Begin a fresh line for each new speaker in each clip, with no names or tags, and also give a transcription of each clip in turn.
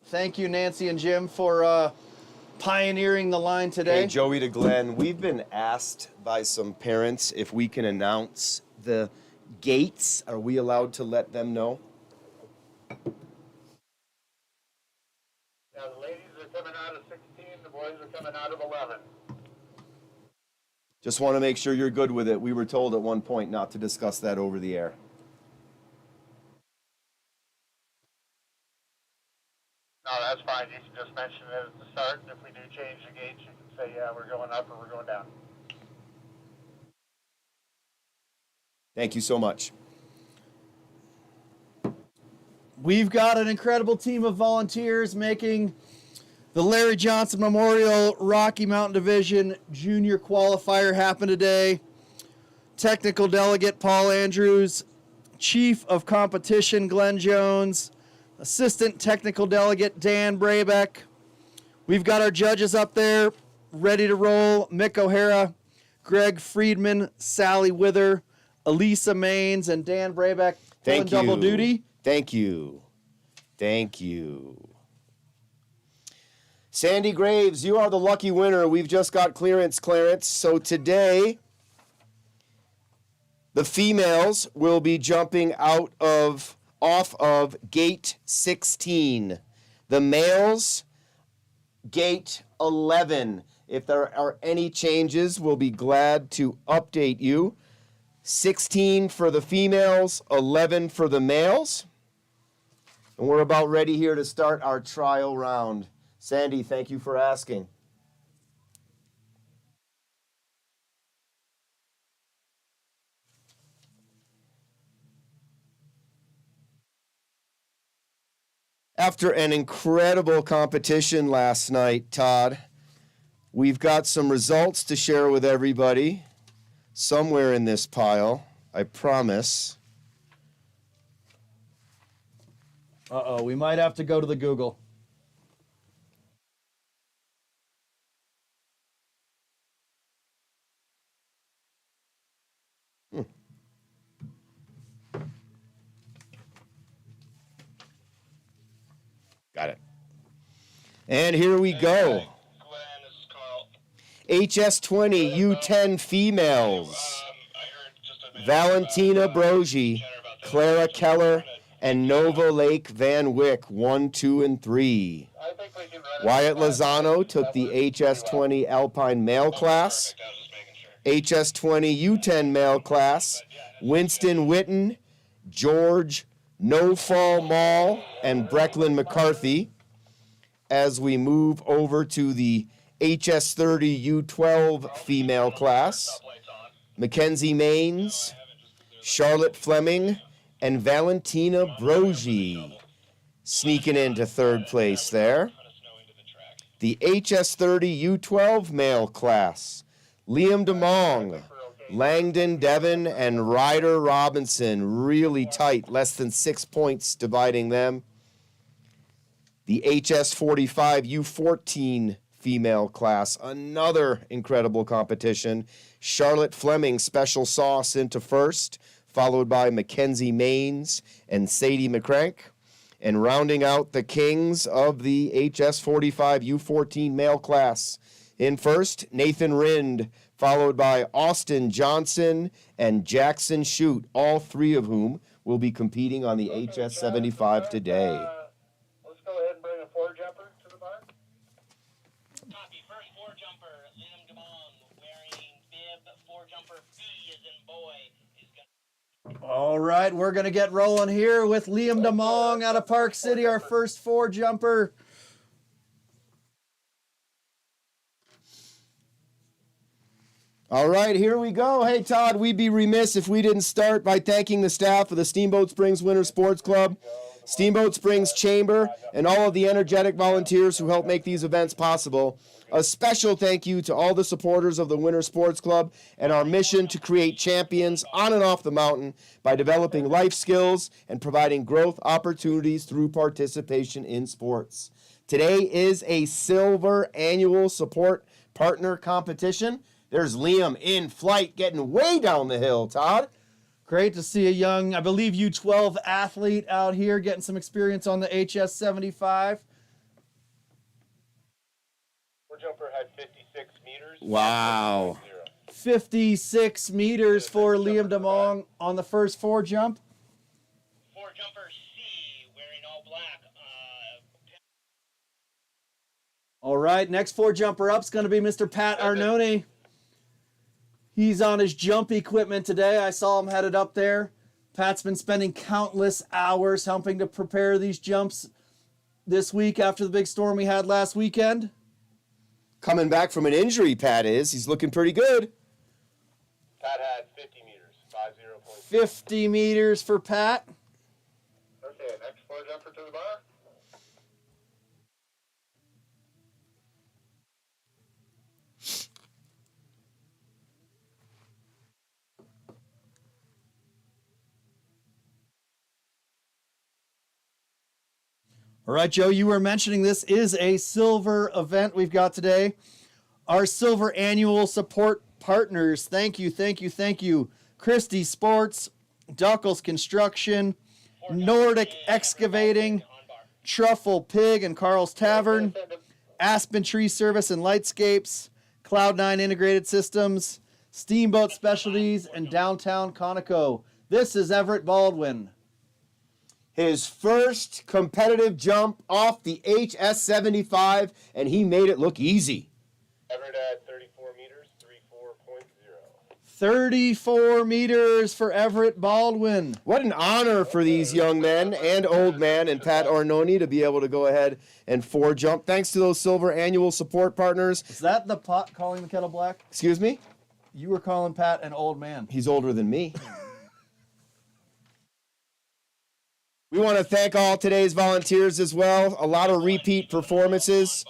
Thank you, Nancy and Jim, for pioneering the line today.
Hey, Joey to Glenn, we've been asked by some parents if we can announce the gates. Are we allowed to let them know?
Yeah, the ladies are coming out of 16, the boys are coming out of 11.
Just want to make sure you're good with it. We were told at one point not to discuss that over the air.
No, that's fine. You can just mention it at the start, and if we do change the gates, you can say, yeah, we're going up or we're going down.
Thank you so much.
We've got an incredible team of volunteers making the Larry Johnson Memorial Rocky Mountain Division Junior Qualifier happen today. Technical Delegate Paul Andrews, Chief of Competition Glenn Jones, Assistant Technical Delegate Dan Brabeck. We've got our judges up there ready to roll. Mick O'Hara, Greg Friedman, Sally Wither, Elisa Maines, and Dan Brabeck pulling double duty.
Thank you. Thank you. Sandy Graves, you are the lucky winner. We've just got clearance, Clarence. So today, the females will be jumping off of gate 16. The males, gate 11. If there are any changes, we'll be glad to update you. 16 for the females, 11 for the males. And we're about ready here to start our trial round. Sandy, thank you for asking. After an incredible competition last night, Todd, we've got some results to share with everybody somewhere in this pile, I promise.
Uh-oh, we might have to go to the Google.
Got it. And here we go. HS20 U10 females. Valentina Brogy, Clara Keller, and Nova Lake Van Wyck, 1, 2, and 3. Wyatt Lozano took the HS20 Alpine male class. HS20 U10 male class. Winston Witten, George No Fall Mall, and Brecklin McCarthy. As we move over to the HS30 U12 female class, Mackenzie Maines, Charlotte Fleming, and Valentina Brogy sneaking into third place there. The HS30 U12 male class, Liam DeMong, Langdon Devon, and Ryder Robinson, really tight, less than 6 points dividing them. The HS45 U14 female class, another incredible competition. Charlotte Fleming, special sauce into first, followed by Mackenzie Maines and Sadie McCrank. And rounding out the kings of the HS45 U14 male class. In first, Nathan Rind, followed by Austin Johnson and Jackson Shute, all three of whom will be competing on the HS75 today.
Let's go ahead and bring a four-jumper to the bar.
Copy. First four-jumper, Liam DeMong, wearing bib. Four-jumper B as in boy.
All right, we're going to get rolling here with Liam DeMong out of Park City, our first four-jumper.
All right, here we go. Hey, Todd, we'd be remiss if we didn't start by thanking the staff of the Steamboat Springs Winter Sports Club, Steamboat Springs Chamber, and all of the energetic volunteers who help make these events possible. A special thank you to all the supporters of the Winter Sports Club and our mission to create champions on and off the mountain by developing life skills and providing growth opportunities through participation in sports. Today is a silver annual support partner competition. There's Liam in flight getting way down the hill, Todd.
Great to see a young, I believe, U12 athlete out here getting some experience on the HS75.
Wow.
56 meters for Liam DeMong on the first 4 jump.
4 jumper C, wearing all black.
All right, next 4 jumper up is going to be Mr. Pat Arnone. He's on his jump equipment today. I saw him headed up there. Pat's been spending countless hours helping to prepare these jumps this week after the big storm we had last weekend.
Coming back from an injury, Pat is. He's looking pretty good.
Pat had 50 meters, 50.6.
50 meters for Pat.
Okay, next 4 jumper to the bar.
All right, Joe, you were mentioning this is a silver event we've got today. Our silver annual support partners, thank you, thank you, thank you. Christie Sports, Duckles Construction, Nordic Excavating, Truffle Pig and Carl's Tavern, Aspen Tree Service and Lightscapes, Cloud9 Integrated Systems, Steamboat Specialties, and Downtown Conoco. This is Everett Baldwin.
His first competitive jump off the HS75, and he made it look easy.
Everett at 34 meters, 34.0.
34 meters for Everett Baldwin.
What an honor for these young men and old man and Pat Arnone to be able to go ahead and 4 jump. Thanks to those silver annual support partners.
Is that the pot calling the kettle black?
Excuse me?
You were calling Pat an old man.
He's older than me. We want to thank all today's volunteers as well. A lot of repeat performances.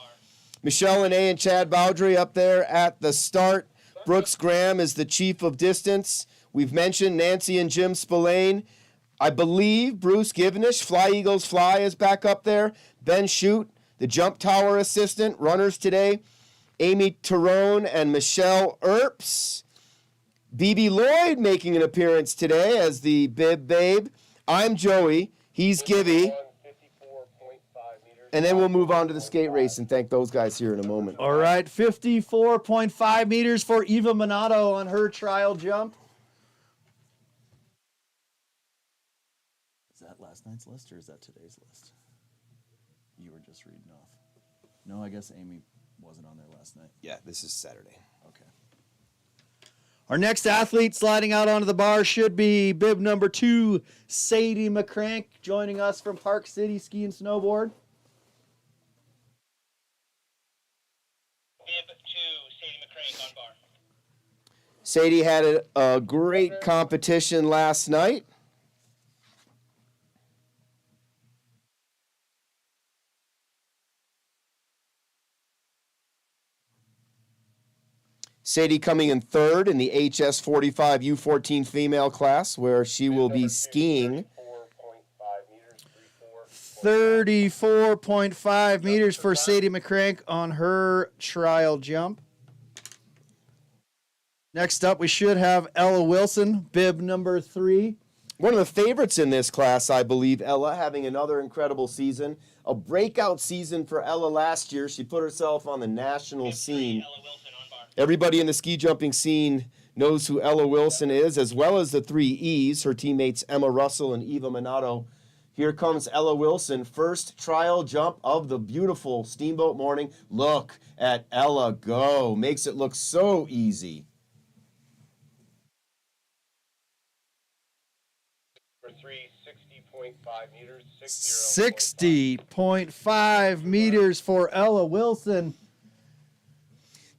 Michelle Lene and Chad Bowdry up there at the start. Brooks Graham is the chief of distance. We've mentioned Nancy and Jim Spillane. I believe Bruce Givenish, Fly Eagles Fly, is back up there. Ben Shute, the jump tower assistant. Runners today, Amy Terone and Michelle Earps. BB Lloyd making an appearance today as the bib babe. I'm Joey. He's Gibby. And then we'll move on to the skate race and thank those guys here in a moment.
All right, 54.5 meters for Eva Minato on her trial jump. Is that last night's list or is that today's list? You were just reading off. No, I guess Amy wasn't on there last night.
Yeah, this is Saturday.
Okay. Our next athlete sliding out onto the bar should be bib number 2, Sadie McCrank, joining us from Park City Ski and Snowboard.
Bib 2, Sadie McCrank on bar.
Sadie had a great competition last night. Sadie coming in 3rd in the HS75 U14 female class, where she will be skiing
34.5 meters for Sadie McCrank on her trial jump. Next up, we should have Ella Wilson, bib number 3.
One of the favorites in this class, I believe, Ella, having another incredible season. A breakout season for Ella last year. She put herself on the national scene.
Ella Wilson on bar.
Everybody in the ski jumping scene knows who Ella Wilson is, as well as the 3 E's, her teammates Emma Russell and Eva Minato. Here comes Ella Wilson, first trial jump of the beautiful Steamboat morning. Look at Ella go. Makes it look so easy.
For 3, 60.5 meters,
60.5 meters for Ella Wilson.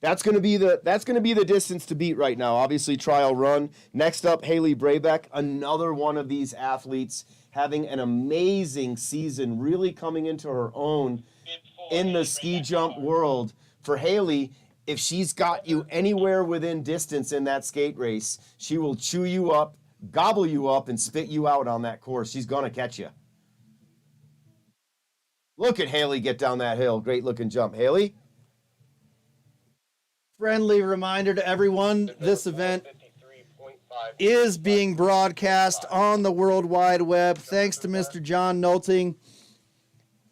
That's going to be the distance to beat right now. Obviously, trial run. Next up, Haley Brabeck, another one of these athletes having an amazing season, really coming into her own in the ski jump world. For Haley, if she's got you anywhere within distance in that skate race, she will chew you up, gobble you up, and spit you out on that course. She's going to catch you. Look at Haley get down that hill. Great looking jump. Haley?
Friendly reminder to everyone, this event is being broadcast on the World Wide Web. Thanks to Mr. John Nolting.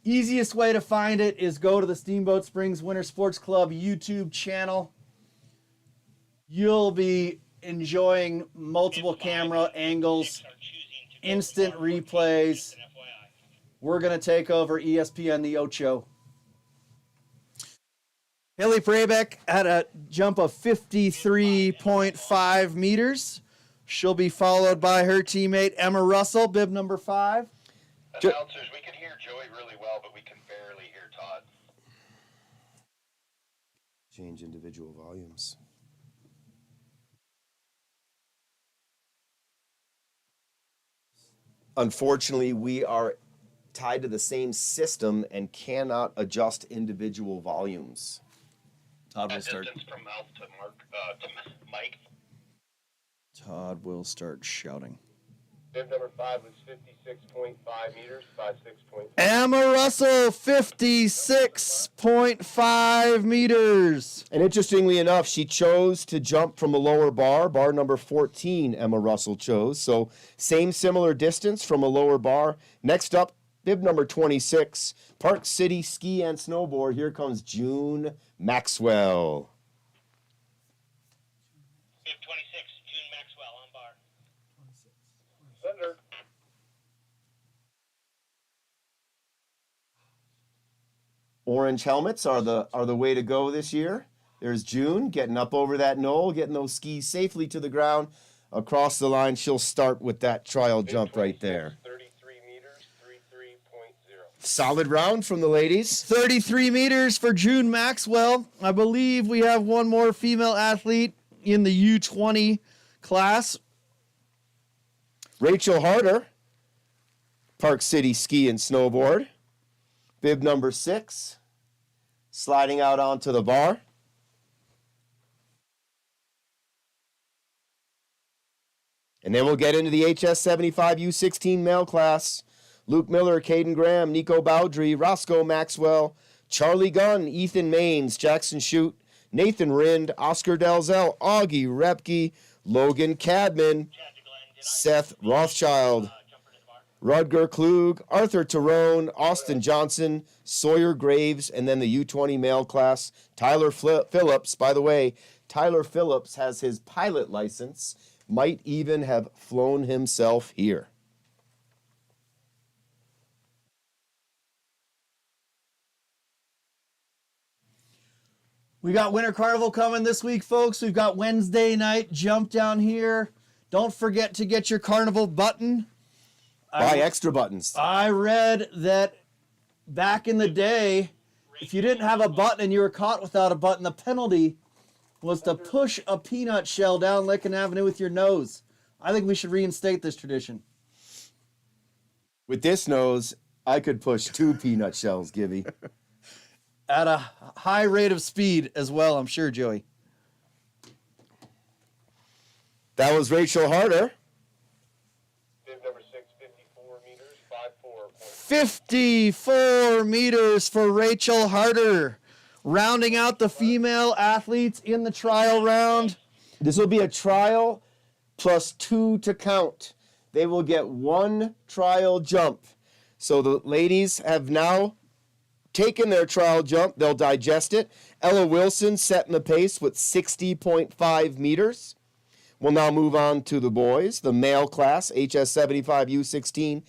Easiest way to find it is go to the Steamboat Springs Winter Sports Club YouTube channel. You'll be enjoying multiple camera angles, instant replays. We're going to take over ESPN the Ocho. Haley Prebeck had a jump of 53.5 meters. She'll be followed by her teammate Emma Russell, bib number 5.
Announcers, we can hear Joey really well, but we can barely hear Todd.
Change individual volumes. Unfortunately, we are tied to the same system and cannot adjust individual volumes.
Todd will start.
Distance from mouth to Mike.
Todd will start shouting.
Bib number 5 was 56.5 meters, 56.5.
Emma Russell, 56.5 meters.
And interestingly enough, she chose to jump from a lower bar. Bar number 14, Emma Russell chose. So same similar distance from a lower bar. Next up, bib number 26, Park City Ski and Snowboard. Here comes June Maxwell.
Bib 26, June Maxwell on bar.
Thunder.
Orange helmets are the way to go this year. There's June getting up over that knoll, getting those skis safely to the ground. Across the line, she'll start with that trial jump right there.
33 meters, 33.0.
Solid round from the ladies.
33 meters for June Maxwell. I believe we have one more female athlete in the U20 class.
Rachel Harder, Park City Ski and Snowboard. Bib number 6, sliding out onto the bar. And then we'll get into the HS75 U16 male class. Luke Miller, Caden Graham, Nico Bowdry, Roscoe Maxwell, Charlie Gunn, Ethan Maines, Jackson Shute, Nathan Rind, Oscar Dalzell, Augie Repke, Logan Cadman, Seth Rothschild, Rudger Klug, Arthur Terone, Austin Johnson, Sawyer Graves, and then the U20 male class, Tyler Phillips. By the way, Tyler Phillips has his pilot license, might even have flown himself here.
We got Winter Carnival coming this week, folks. We've got Wednesday night jump down here. Don't forget to get your carnival button.
Buy extra buttons.
I read that back in the day, if you didn't have a button and you were caught without a button, the penalty was to push a peanut shell down Lincoln Avenue with your nose. I think we should reinstate this tradition.
With this nose, I could push 2 peanut shells, Gibby.
At a high rate of speed as well, I'm sure, Joey.
That was Rachel Harder.
Bib number 6, 54 meters, 54.
54 meters for Rachel Harder. Rounding out the female athletes in the trial round.
This will be a trial plus 2 to count. They will get 1 trial jump. So the ladies have now taken their trial jump. They'll digest it. Ella Wilson setting the pace with 60.5 meters. We'll now move on to the boys, the male class, HS75 U16,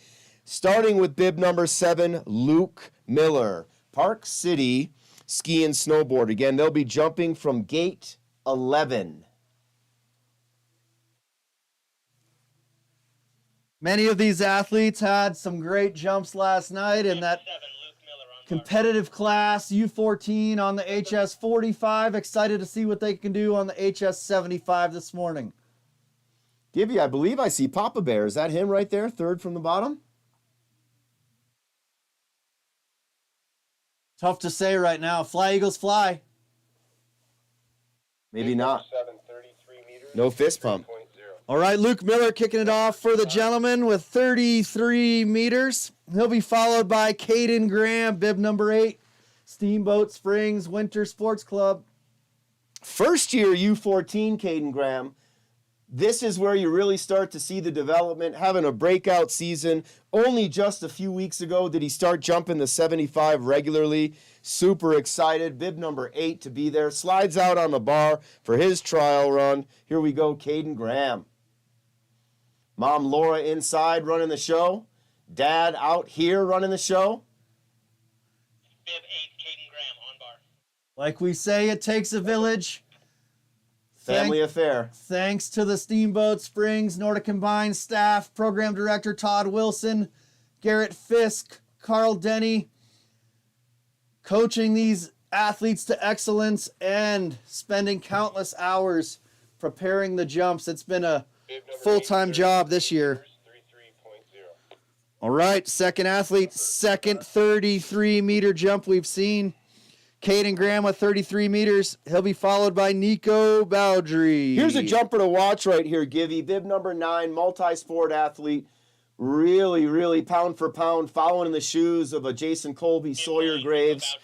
starting with bib number 7, Luke Miller, Park City Ski and Snowboard. Again, they'll be jumping from gate 11.
Many of these athletes had some great jumps last night in that competitive class, U14 on the HS45. Excited to see what they can do on the HS75 this morning.
Gibby, I believe I see Papa Bear. Is that him right there, third from the bottom?
Tough to say right now. Fly, Eagles, fly.
Maybe not.
7, 33 meters.
No fist pump.
3.0.
All right, Luke Miller kicking it off for the gentleman with 33 meters. He'll be followed by Caden Graham, bib number 8, Steamboat Springs Winter Sports Club.
First year U14, Caden Graham. This is where you really start to see the development, having a breakout season. Only just a few weeks ago did he start jumping the 75 regularly. Super excited. Bib number 8 to be there. Slides out on the bar for his trial run. Here we go, Caden Graham. Mom Laura inside running the show. Dad out here running the show.
Bib 8, Caden Graham on bar.
Like we say, it takes a village.
Family affair.
Thanks to the Steamboat Springs Nordic Combined staff, Program Director Todd Wilson, Garrett Fisk, Carl Denny, coaching these athletes to excellence and spending countless hours preparing the jumps. It's been a full-time job this year. All right, second athlete, second 33-meter jump we've seen. Caden Graham with 33 meters. He'll be followed by Nico Bowdry.
Here's a jumper to watch right here, Givey. Bib number 9, multi-sport athlete. Really, really pound for pound, following in the shoes of a Jason Colby, Sawyer Graves.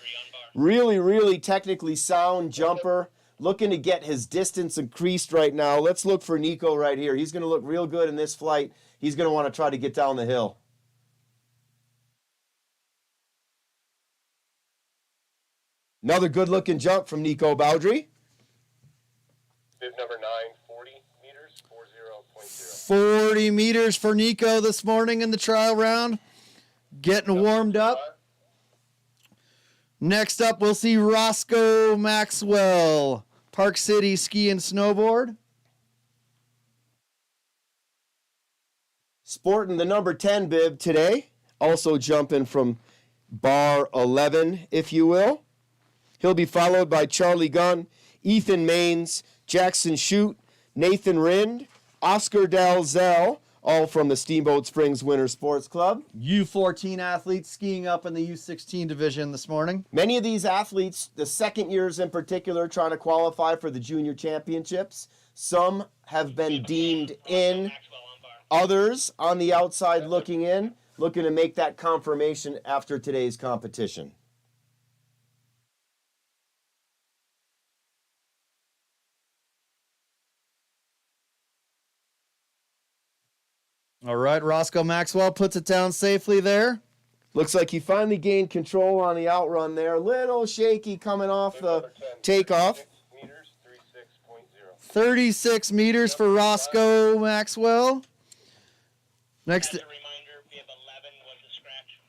Really, really technically sound jumper. Looking to get his distance increased right now. Let's look for Nico right here. He's going to look real good in this flight. He's going to want to try to get down the hill. Another good-looking jump from Nico Bowdry.
Bib number 9, 40 meters, 40.0.
40 meters for Nico this morning in the trial round. Getting warmed up. Next up, we'll see Roscoe Maxwell, Park City Ski and Snowboard.
Sporting the number 10 bib today. Also jumping from bar 11, if you will. He'll be followed by Charlie Gunn, Ethan Maines, Jackson Shute, Nathan Rind, Oscar Dalzell, all from the Steamboat Springs Winter Sports Club.
U14 athletes skiing up in the U16 division this morning.
Many of these athletes, the second years in particular, trying to qualify for the junior championships. Some have been deemed in, others on the outside looking in, looking to make that confirmation after today's competition.
All right, Roscoe Maxwell puts it down safely there.
Looks like he finally gained control on the outrun there. Little shaky coming off the takeoff.
36 meters for Roscoe Maxwell. Next,
As a reminder, Bib 11 was a scratch.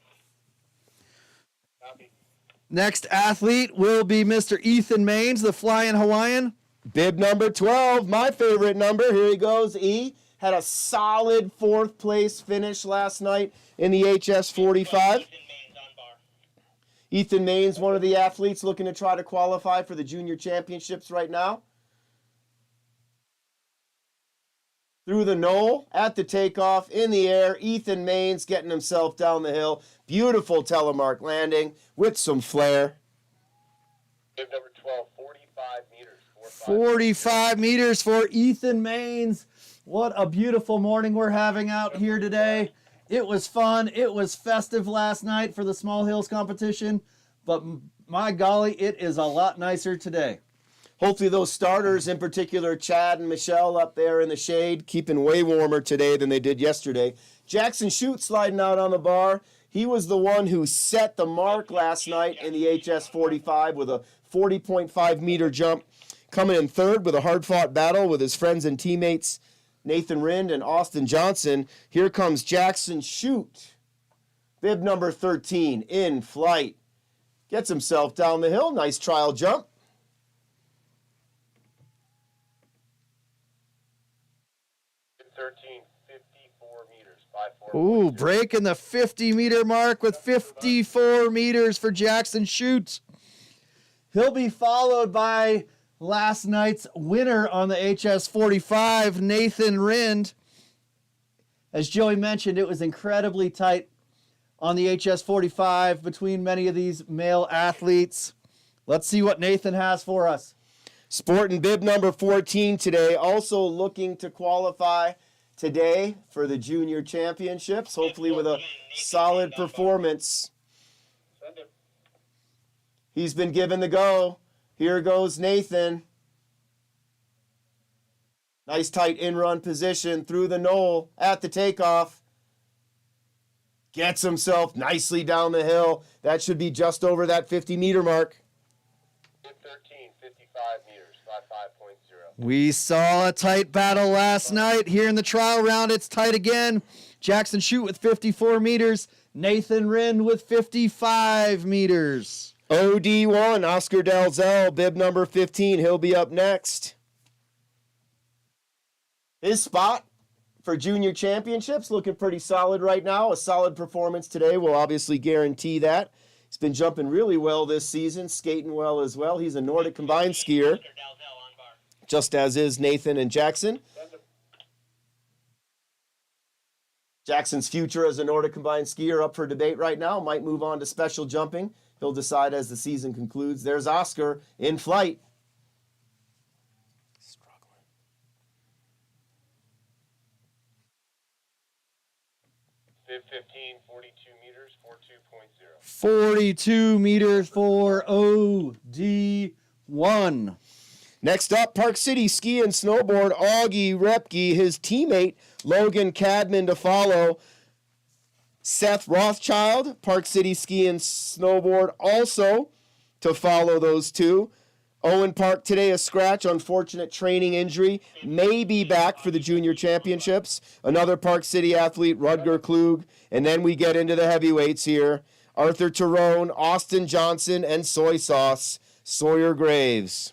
next athlete will be Mr. Ethan Maines, the Flying Hawaiian.
Bib number 12, my favorite number. Here he goes, E. Had a solid 4th place finish last night in the HS75.
Ethan Maines on bar.
Ethan Maines, one of the athletes looking to try to qualify for the junior championships right now. Through the knoll, at the takeoff, in the air, Ethan Maines getting himself down the hill. Beautiful telemark landing with some flair.
Bib number 12, 45 meters.
45 meters for Ethan Maines. What a beautiful morning we're having out here today. It was fun. It was festive last night for the Small Hills competition, but my golly, it is a lot nicer today.
Hopefully those starters, in particular Chad and Michelle up there in the shade, keeping way warmer today than they did yesterday. Jackson Shute sliding out on the bar. He was the one who set the mark last night in the HS45 with a 40.5 meter jump. Coming in third with a hard-fought battle with his friends and teammates Nathan Rind and Austin Johnson. Here comes Jackson Shute. Bib number 13 in flight. Gets himself down the hill. Nice trial jump.
Bib 13, 54 meters. 54.
Ooh, breaking the 50-meter mark with 54 meters for Jackson Shute. He'll be followed by last night's winner on the HS45, Nathan Rind. As Joey mentioned, it was incredibly tight on the HS45 between many of these male athletes. Let's see what Nathan has for us.
Sporting bib number 14 today, also looking to qualify today for the junior championships, hopefully with a solid performance. He's been given the go. Here goes Nathan. Nice tight in-run position through the knoll at the takeoff. Gets himself nicely down the hill. That should be just over that 50-meter mark.
13, 55 meters, 55.0.
We saw a tight battle last night. Here in the trial round, it's tight again. Jackson Chute with 54 meters. Nathan Rinn with 55 meters.
OD1, Oscar Dalzell, bib number 15. He'll be up next. His spot for junior championships looking pretty solid right now. A solid performance today will obviously guarantee that. He's been jumping really well this season, skating well as well. He's a Nordic combined skier, just as is Nathan and Jackson. Jackson's future as a Nordic combined skier up for debate right now. Might move on to special jumping. He'll decide as the season concludes. There's Oscar in flight. Struggling.
15, 42 meters, 42.0.
42 meters for OD1.
Next up, Park City Ski and Snowboard, Augie Repke, his teammate, Logan Cadman to follow. Seth Rothschild, Park City Ski and Snowboard, also to follow those two. Owen Park today a scratch, unfortunate training injury, may be back for the junior championships. Another Park City athlete, Rudger Klug, and then we get into the heavyweights here. Arthur Tyrone, Austin Johnson, and Soy Sauce, Sawyer Graves.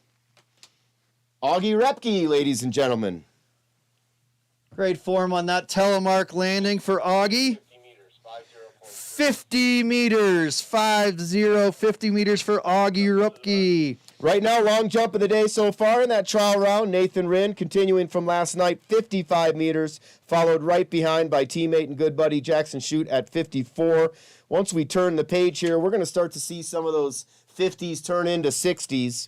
Augie Repke, ladies and gentlemen.
Great form on that telemark landing for Augie. 50 meters, 50 meters for Augie Repke.
Right now, long jump of the day so far in that trial round. Nathan Rinn continuing from last night, 55 meters, followed right behind by teammate and good buddy Jackson Chute at 54. Once we turn the page here, we're going to start to see some of those 50s turn into 60s.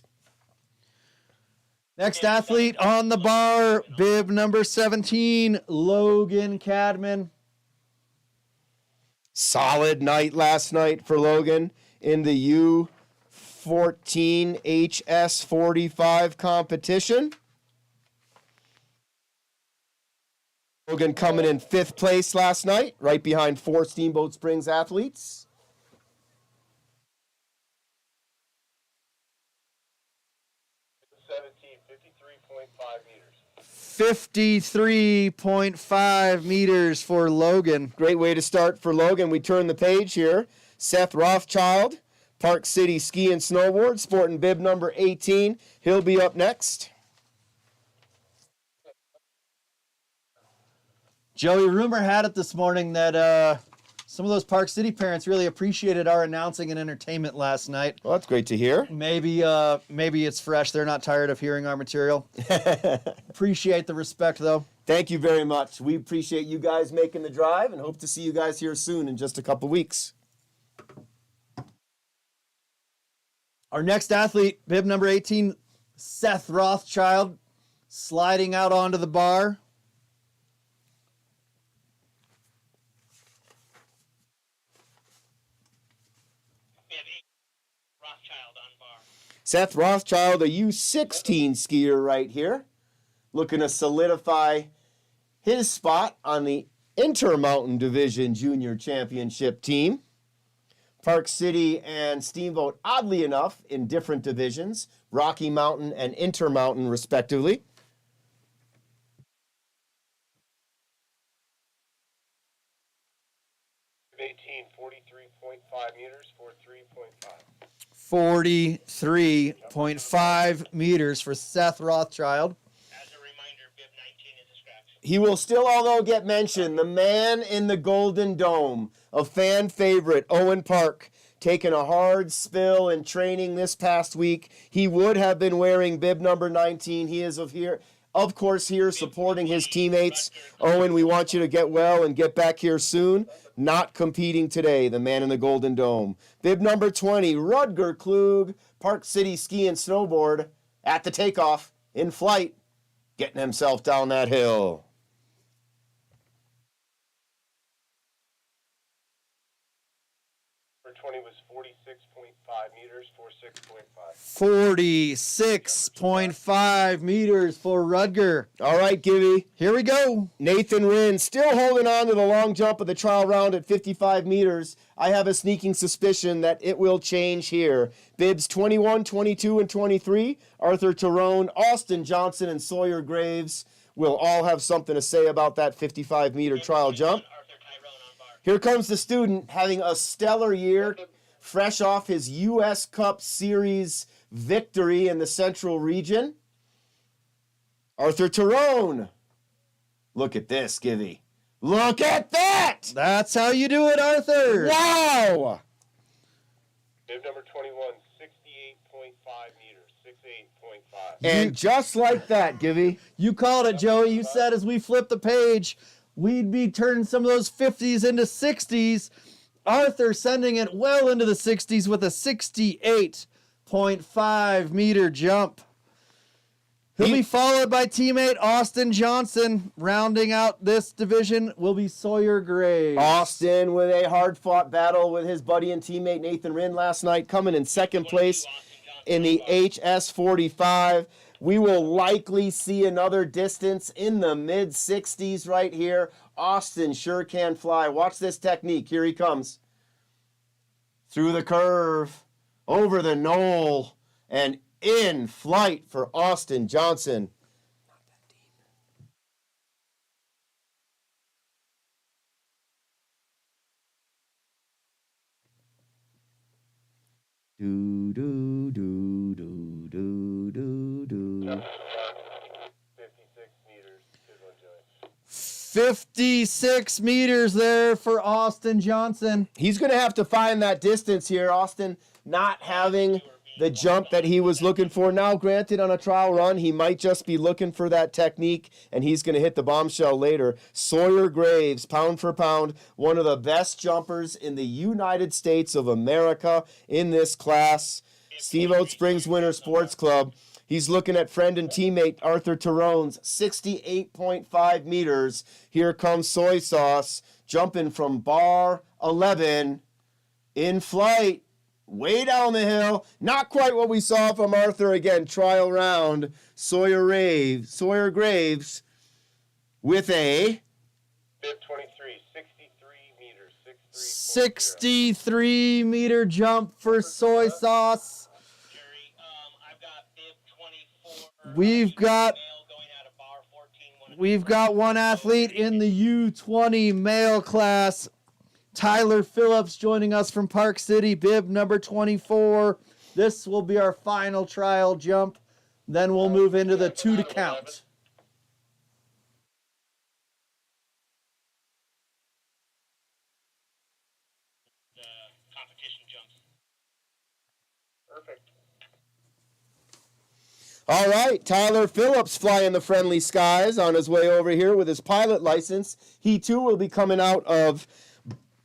Next athlete on the bar, bib number 17, Logan Cadman.
Solid night last night for Logan in the U14 HS45 competition. Logan coming in 5th place last night, right behind 4 Steamboat Springs athletes.
meters.
53.5 meters for Logan.
Great way to start for Logan. We turn the page here. Seth Rothschild, Park City Ski and Snowboard, sporting bib number 18. He'll be up next.
Joey, rumor had it this morning that some of those Park City parents really appreciated our announcing and entertainment last night.
Well, that's great to hear.
Maybe it's fresh. They're not tired of hearing our material. Appreciate the respect, though.
Thank you very much. We appreciate you guys making the drive and hope to see you guys here soon in just a couple weeks.
Our next athlete, bib number 18, Seth Rothschild, sliding out onto the bar.
Seth Rothschild, a U16 skier right here, looking to solidify his spot on the Intermountain Division Junior Championship team. Park City and Steamboat, oddly enough, in different divisions, Rocky Mountain and Intermountain, respectively.
$18, 43.5 meters, 43.5.
43.5 meters for Seth Rothschild.
As a reminder, bib 19 is a scratch.
He will still, although, get mentioned. The man in the Golden Dome, a fan favorite, Owen Park, taking a hard spill in training this past week. He would have been wearing bib number 19. He is here supporting his teammates. Owen, we want you to get well and get back here soon. Not competing today, the man in the Golden Dome. Bib number 20, Rudger Klug, Park City Ski and Snowboard, at the takeoff, in flight, getting himself down that hill.
Number 20 was 46.5 meters, 46.5.
46.5 meters for Rudger.
All right, Gibby.
Here we go.
Nathan Rinn still holding on to the long jump of the trial round at 55 meters. I have a sneaking suspicion that it will change here. Bibs 21, 22, and 23. Arthur Tyrone, Austin Johnson, and Sawyer Graves will all have something to say about that 55-meter trial jump. Here comes the student having a stellar year, fresh off his U.S. Cup Series victory in the Central Region. Arthur Tyrone. Look at this, Givy. Look at that!
That's how you do it, Arthur.
Wow!
Bib number 21, 68.5 meters, 68.5.
And just like that, Givy.
You called it, Joey. You said as we flip the page, we'd be turning some of those 50s into 60s. Arthur sending it well into the 60s with a 68.5 meter jump. He'll be followed by teammate Austin Johnson. Rounding out this division will be Sawyer Graves.
Austin with a hard-fought battle with his buddy and teammate Nathan Rinn last night, coming in second place in the HS75. We will likely see another distance in the mid-60s right here. Austin sure can fly. Watch this technique. Here he comes. Through the curve, over the knoll, and in flight for Austin Johnson. Do, do, do, do, do, do, do.
56 meters. Good one, Joey.
56 meters there for Austin Johnson.
He's going to have to find that distance here. Austin not having the jump that he was looking for. Now, granted, on a trial run, he might just be looking for that technique, and he's going to hit the bombshell later. Sawyer Graves, pound for pound, one of the best jumpers in the United States of America in this class. Steamboat Springs Winter Sports Club. He's looking at friend and teammate Arthur Tyrone's 68.5 meters. Here comes Soy Sauce, jumping from bar 11, in flight. Way down the hill. Not quite what we saw from Arthur again. Trial round. Sawyer Graves with a
Bib 23, 63 meters,
63 meter jump for Soy Sauce.
Jerry, I've got bib 24.
We've got
Male going out of bar 14.
We've got one athlete in the U20 male class. Tyler Phillips joining us from Park City, bib number 24. This will be our final trial jump. Then we'll move into the 2 to count.
Competition jumps.
Perfect.
All right, Tyler Phillips flying the friendly skies on his way over here with his pilot license. He too will be coming out of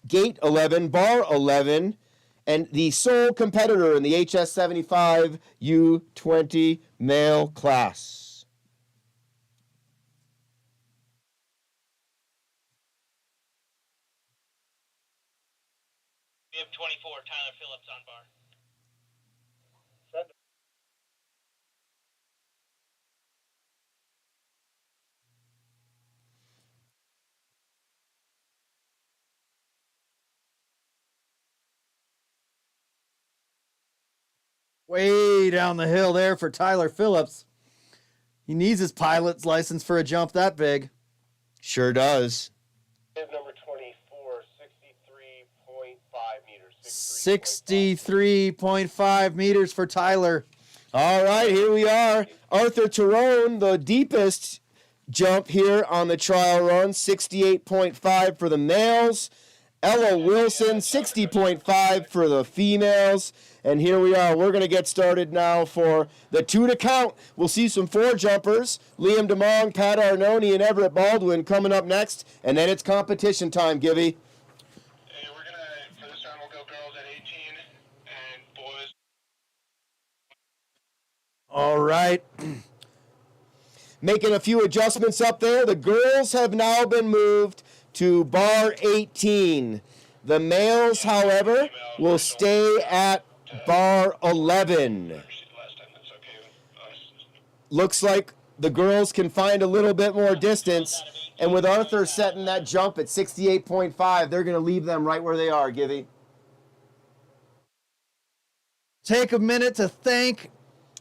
gate 11, bar 11, and the sole competitor in the HS75 U20 male class.
Bib 24, Tyler Phillips on bar.
Way down the hill there for Tyler Phillips. He needs his pilot's license for a jump that big.
Sure does.
Bib number 24, 63.5 meters.
63.5 meters for Tyler.
All right, here we are. Arthur Tyrone, the deepest jump here on the trial run, 68.5 for the males. Ella Wilson, 60.5 for the females. And here we are. We're going to get started now for the 2 to count. We'll see some 4 jumpers. Liam DeMong, Pat Arnone, and Everett Baldwin coming up next. And then it's competition time, Givy.
Hey, we're going to, for this round, we'll go girls at 18 and boys.
All right.
Making a few adjustments up there. The girls have now been moved to bar 18. The males, however, will stay at bar 11.
Last time, that's okay.
Looks like the girls can find a little bit more distance. And with Arthur setting that jump at 68.5, they're going to leave them right where they are, Givy.
Take a minute to thank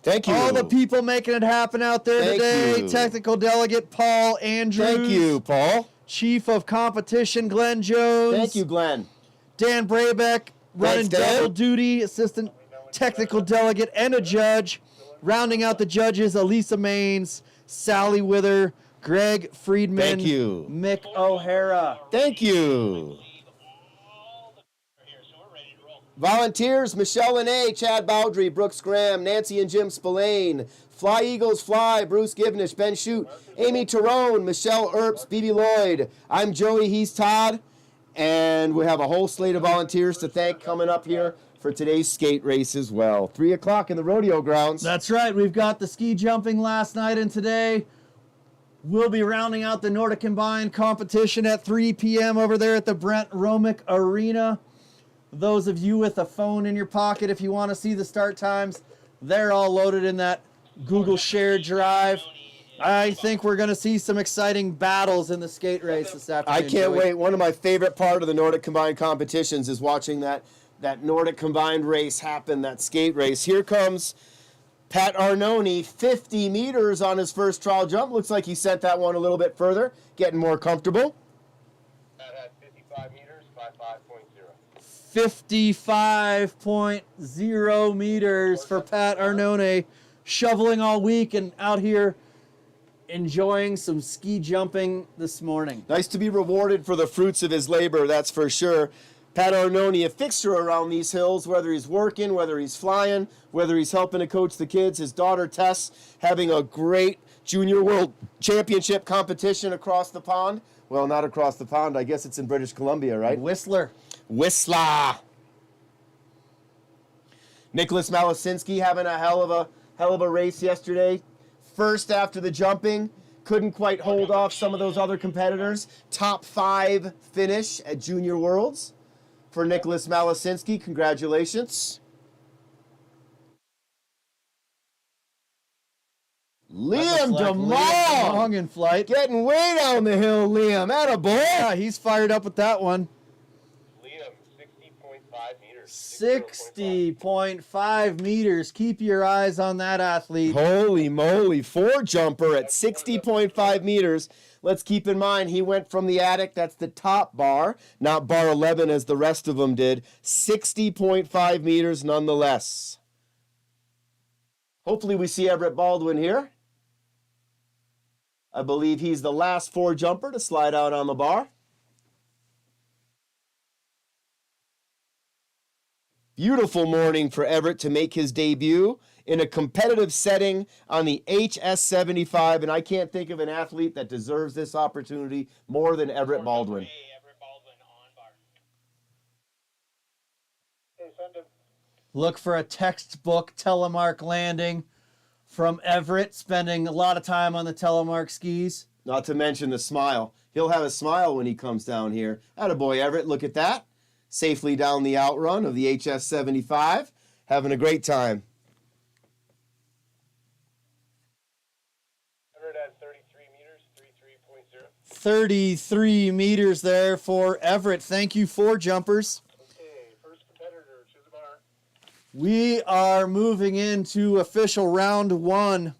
Thank you.
all the people making it happen out there
Thank
today.
you.
Technical delegate Paul Andrews.
Thank you, Paul.
Chief of competition Glenn Jones.
Thank you, Glenn.
Dan Brabeck running
Thanks, Dan.
double duty, assistant technical delegate and a judge. Rounding out the judges, Elisa Maines, Sally Wither, Greg Friedman,
Thank you.
Mick O'Hara.
Thank you.
Here, so we're ready to roll.
Volunteers, Michelle Lene, Chad Bowdry, Brooks Graham, Nancy and Jim Spillane, Fly Eagles Fly, Bruce Givnish, Ben Shute, Amy Tyrone, Michelle Earps, BB Lloyd. I'm Joey, he's Todd, and we have a whole slate of volunteers to thank coming up here for today's skate race as well. 3 o'clock in the rodeo grounds.
That's right. We've got the ski jumping last night and today. We'll be rounding out the Nordic Combined competition at 3 p.m. over there at the Brent Romick Arena. Those of you with a phone in your pocket, if you want to see the start times, they're all loaded in that Google Shared Drive. I think we're going to see some exciting battles in the skate race this afternoon.
I can't
Joey.
wait. One of my favorite part of the Nordic Combined competitions is watching that Nordic Combined race happen, that skate race. Here comes Pat Arnone, 50 meters on his first trial jump. Looks like he sent that one a little bit further, getting more comfortable.
That had 55 meters by 5.0.
55.0 meters for Pat Arnone, shoveling all week and out here enjoying some ski jumping this morning.
Nice to be rewarded for the fruits of his labor, that's for sure. Pat Arnone, a fixture around these hills, whether he's working, whether he's flying, whether he's helping to coach the kids. His daughter Tess having a great Junior World Championship competition across the pond. Well, not across the pond. I guess it's in British Columbia, right?
Whistler.
Whistler. Nicholas Malasinski having a hell of a race yesterday. First after the jumping, couldn't quite hold off some of those other competitors. Top 5 finish at Junior Worlds for Nicholas Malasinski. Congratulations. Liam
Liam
DeMong
in flight.
getting way down the hill, Liam. Attaboy.
Yeah, he's fired up with that one.
Liam, 60.5 meters.
60.5 meters. Keep your eyes on that athlete.
Holy moly, 4 jumper at 60.5 meters. Let's keep in mind he went from the attic, that's the top bar, not bar 11 as the rest of them did. 60.5 meters nonetheless. Hopefully we see Everett Baldwin here. I believe he's the last 4 jumper to slide out on the bar. Beautiful morning for Everett to make his debut in a competitive setting on the HS75, and I can't think of an athlete that deserves this opportunity more than Everett Baldwin.
Hey, Everett Baldwin on bar.
Hey, send him.
Look for a textbook telemark landing from Everett, spending a lot of time on the telemark skis.
Not to mention the smile. He'll have a smile when he comes down here. Attaboy, Everett, look at that. Safely down the outrun of the HS75. Having a great time.
Everett had 33 meters, 33.0.
33 meters there for Everett. Thank you, 4 jumpers.
Okay, first competitor to the bar.
We are moving into official round 1.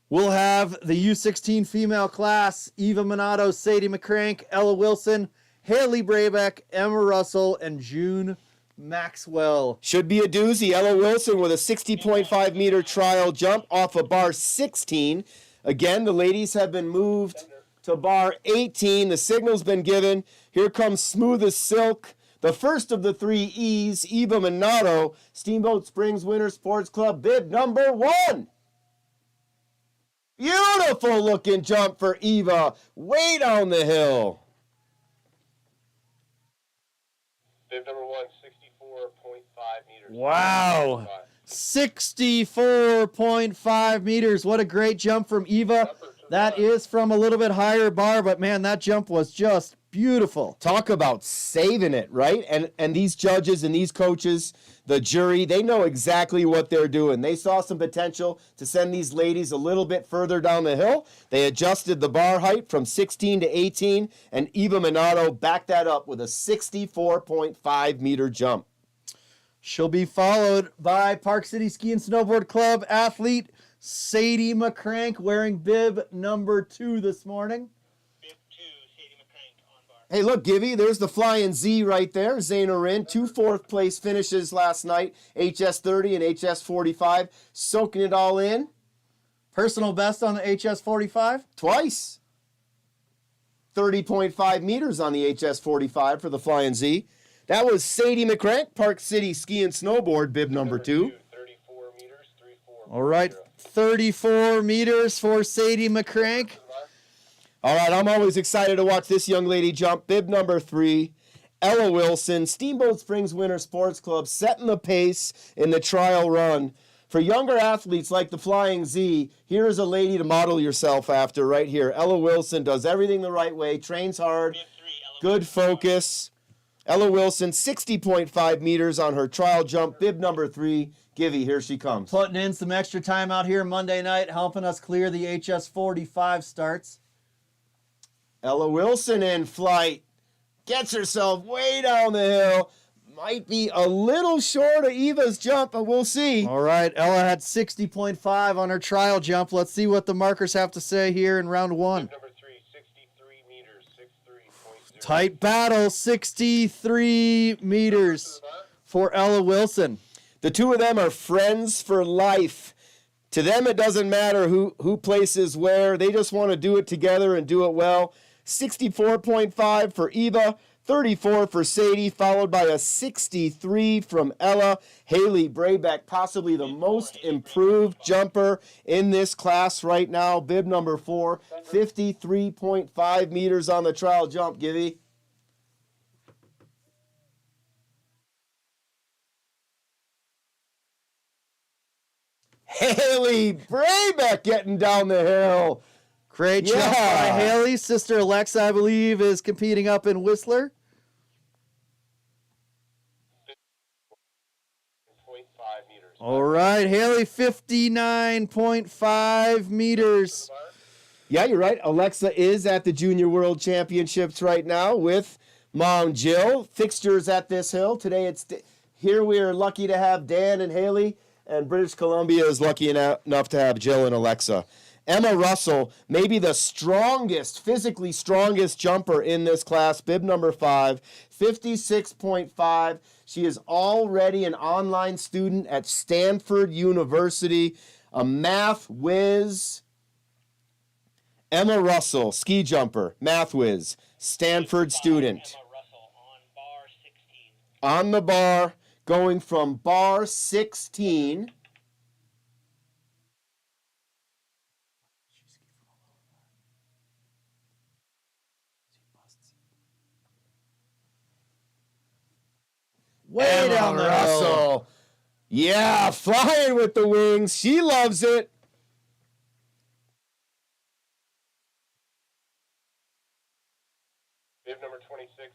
We'll have the U16 female class, Eva Minato, Sadie McCrank, Ella Wilson, Haley Brabeck, Emma Russell, and June Maxwell.
Should be a doozy. Ella Wilson with a 60.5 meter trial jump off of bar 16. Again, the ladies have been moved to bar 18. The signal's been given. Here comes Smooth as Silk, the first of the 3 E's, Eva Minato, Steamboat Springs Winter Sports Club, bib number 1. Beautiful looking jump for Eva, way down the hill.
Bib number 1, 64.5 meters.
Wow. 64.5 meters. What a great jump from Eva. That is from a little bit higher bar, but man, that jump was just beautiful.
Talk about saving it, right? And these judges and these coaches, the jury, they know exactly what they're doing. They saw some potential to send these ladies a little bit further down the hill. They adjusted the bar height from 16 to 18, and Eva Minato backed that up with a 64.5 meter jump.
She'll be followed by Park City Ski and Snowboard Club athlete Sadie McCrank, wearing bib number 2 this morning.
Bib 2, Sadie McCrank on bar.
Hey, look, Givy, there's the Flying Z right there. Zaina Rin, 2 fourth-place finishes last night, HS30 and HS45, soaking it all in.
Personal best on the HS45.
Twice. 30.5 meters on the HS45 for the Flying Z. That was Sadie McCrank, Park City Ski and Snowboard, bib number 2.
34 meters, 3-4.
All right, 34 meters for Sadie McCrank.
All right, I'm always excited to watch this young lady jump. Bib number 3, Ella Wilson, Steamboat Springs Winter Sports Club, setting the pace in the trial run. For younger athletes like the Flying Z, here is a lady to model yourself after right here. Ella Wilson does everything the right way, trains hard,
Bib 3, Ella
good
Wilson on bar.
focus. Ella Wilson, 60.5 meters on her trial jump. Bib number 3, Givy, here she comes.
Putting in some extra time out here Monday night, helping us clear the HS45 starts.
Ella Wilson in flight. Gets herself way down the hill. Might be a little short of Eva's jump, but we'll see.
All right, Ella had 60.5 on her trial jump. Let's see what the markers have to say here in round 1.
Number 3, 63 meters, 63.0.
Tight battle, 63 meters for Ella Wilson.
The two of them are friends for life. To them, it doesn't matter who places where. They just want to do it together and do it well. 64.5 for Eva, 34 for Sadie, followed by a 63 from Ella. Haley Braybeck, possibly the most improved jumper in this class right now. Bib number 4, 53.5 meters on the trial jump, Givy. Haley Braybeck getting down the hill.
Great jump by Haley. Sister Alexa, I believe, is competing up in Whistler.
0.5 meters.
All right, Haley, 59.5 meters.
Yeah, you're right. Alexa is at the Junior World Championships right now with Mom Jill. Fixtures at this hill. Today here we are lucky to have Dan and Haley, and British Columbia is lucky enough to have Jill and Alexa. Emma Russell, maybe the strongest, physically strongest jumper in this class, bib number 5, 56.5. She is already an online student at Stanford University, a math whiz. Emma Russell, ski jumper, math whiz, Stanford student.
Emma Russell on bar 16.
On the bar, going from bar 16.
Way down the hill.
Russell. Yeah, flying with the wings. She loves it.
Bib number 26,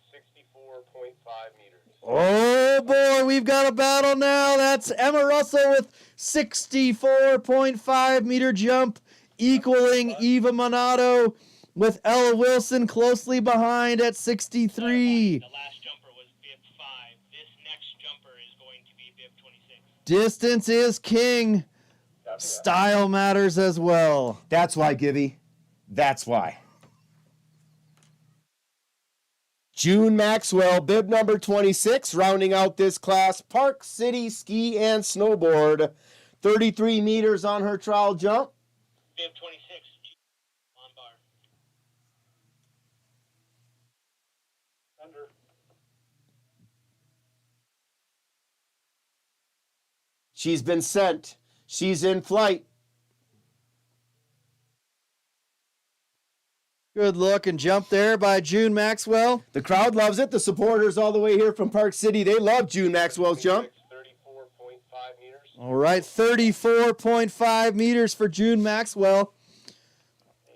64.5 meters.
Oh boy, we've got a battle now. That's Emma Russell with 64.5 meter jump, equaling Eva Minato, with Ella Wilson closely behind at 63.
The last jumper was bib 5. This next jumper is going to be bib 26.
Distance is king. Style matters as well.
That's why, Gibby. That's why. June Maxwell, bib number 26, rounding out this class. Park City Ski and Snowboard. 33 meters on her trial jump.
Bib 26 on bar.
Under.
She's been sent. She's in flight.
Good look and jump there by June Maxwell.
The crowd loves it. The supporters all the way here from Park City, they love June Maxwell's jump.
34.5 meters.
All right, 34.5 meters for June Maxwell.
A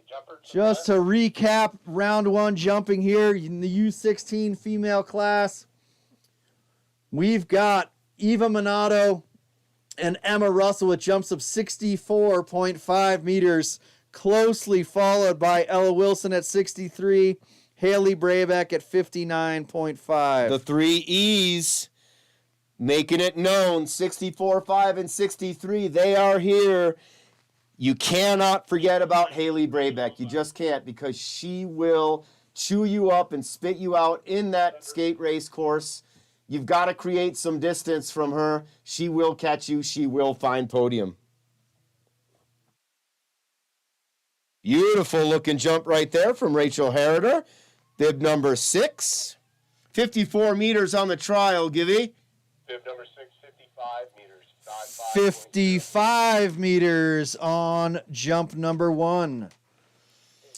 jumper to
Just to recap round 1 jumping here in the U16 female class, we've got Eva Minato and Emma Russell with jumps of 64.5 meters, closely followed by Ella Wilson at 63, Haley Brabeck at 59.5.
The three E's making it known, 64, 5, and 63. They are here. You cannot forget about Haley Brabeck. You just can't, because she will chew you up and spit you out in that skate race course. You've got to create some distance from her. She will catch you. She will find podium. Beautiful looking jump right there from Rachel Harrider. Bib number 6. 54 meters on the trial, Givey.
Bib number 6, 55 meters.
55 meters on jump number 1.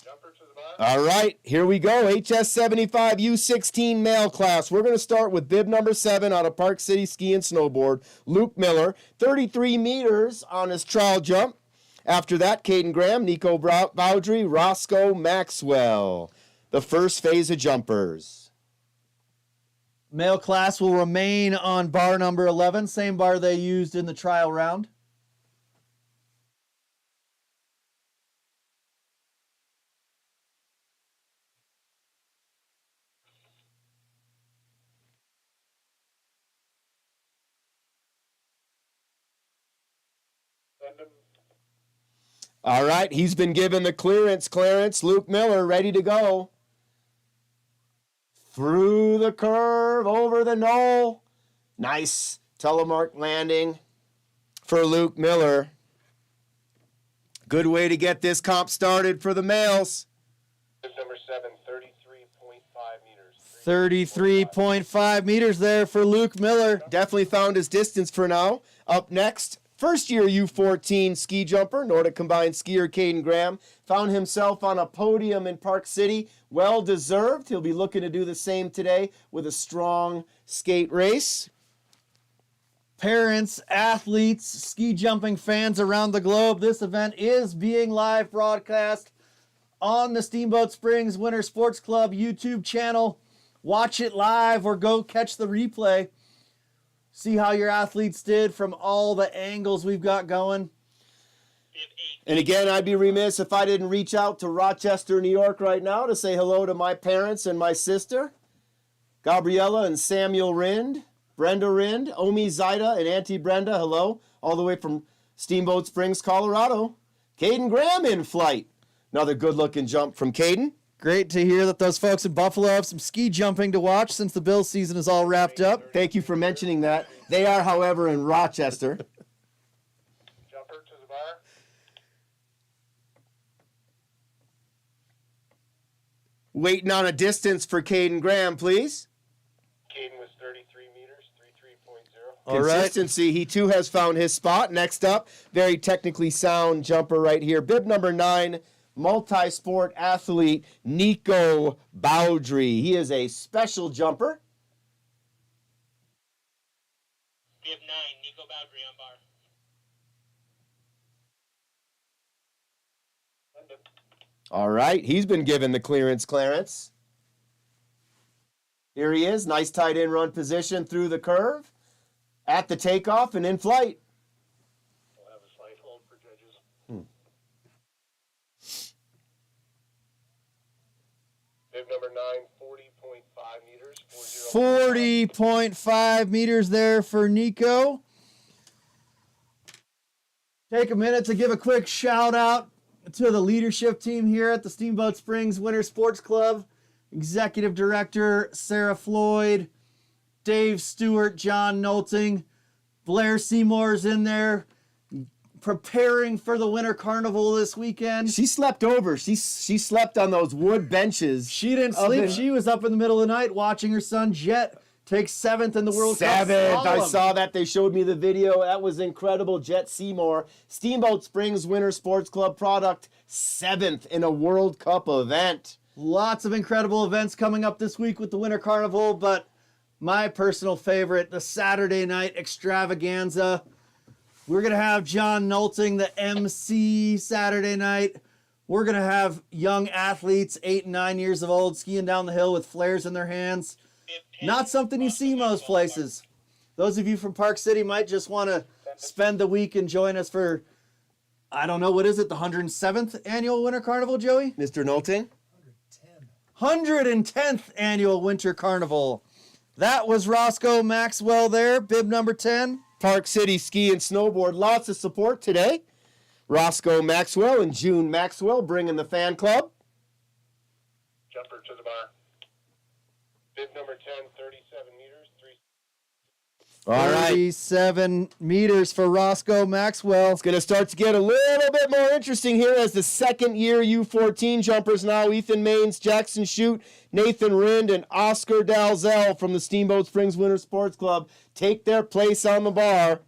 Jumper to the bottom.
All right, here we go. HS75 U16 male class. We're going to start with bib number 7 out of Park City Ski and Snowboard, Luke Miller. 33 meters on his trial jump. After that, Caden Graham, Nico Bowdry, Roscoe Maxwell. The first phase of jumpers.
Male class will remain on bar number 11, same bar they used in the trial round.
All right, he's been given the clearance. Luke Miller ready to go. Through the curve, over the knoll. Nice telemark landing for Luke Miller. Good way to get this comp started for the males.
Bib number 7, 33.5 meters.
33.5 meters there for Luke Miller.
Definitely found his distance for now. Up next, first year U14 ski jumper, Nordic combined skier Caden Graham, found himself on a podium in Park City. Well deserved. He'll be looking to do the same today with a strong skate race.
Parents, athletes, ski jumping fans around the globe, this event is being live broadcast on the Steamboat Springs Winter Sports Club YouTube channel. Watch it live or go catch the replay. See how your athletes did from all the angles we've got going.
And again, I'd be remiss if I didn't reach out to Rochester, New York right now to say hello to my parents and my sister, Gabriella and Samuel Rind, Brenda Rind, Omi Zaida and Auntie Brenda, hello, all the way from Steamboat Springs, Colorado. Caden Graham in flight. Another good-looking jump from Caden.
Great to hear that those folks in Buffalo have some ski jumping to watch since the Bills season is all wrapped up.
Thank you for mentioning that. They are, however, in Rochester.
Jumper to the bar.
Waiting on a distance for Caden Graham, please.
Caden was 33 meters, 33.0.
All right.
Consistency, he too has found his spot. Next up, very technically sound jumper right here. Bib number 9, multi-sport athlete Nico Bowdry. He is a special jumper.
Bib 9, Nico Bowdry on bar.
All right, he's been given the clearance. Here he is, nice tight end run position through the curve, at the takeoff and in flight.
We'll have a slight hold for judges. Bib number 9, 40.5 meters.
40.5 meters there for Nico. Take a minute to give a quick shout out to the leadership team here at the Steamboat Springs Winter Sports Club. Executive Director Sarah Floyd, Dave Stewart, John Nolting, Blair Seymour's in there preparing for the Winter Carnival this weekend.
She slept over. She slept on those wood benches.
She didn't sleep. She was up in the middle of the night watching her son Jet take 7th in the World Cup.
7th. I
slalom.
saw that. They showed me the video. That was incredible. Jet Seymour, Steamboat Springs Winter Sports Club product, 7th in a World Cup event.
Lots of incredible events coming up this week with the Winter Carnival, but my personal favorite, the Saturday night extravaganza. We're going to have John Nolting, the MC Saturday night. We're going to have young athletes, 8 and 9 years of old, skiing down the hill with flares in their hands.
Bib 10,
Not something you see most places. Those of you from Park City might just want to spend the week and join us for, I don't know, what is it, the 107th annual Winter Carnival, Joey?
Mr. Nolting?
110th annual Winter Carnival. That was Roscoe Maxwell there, bib number 10.
Park City Ski and Snowboard. Lots of support today. Roscoe Maxwell and June Maxwell bringing the fan club.
Jumper to the bar. Bib number 10, 37 meters, 3.
All right.
37 meters for Roscoe Maxwell.
It's going to start to get a little bit more interesting here as the second year U14 jumpers now. Ethan Maines, Jackson Shute, Nathan Rind, and Oscar Dalzell from the Steamboat Springs Winter Sports Club take their place on the bar.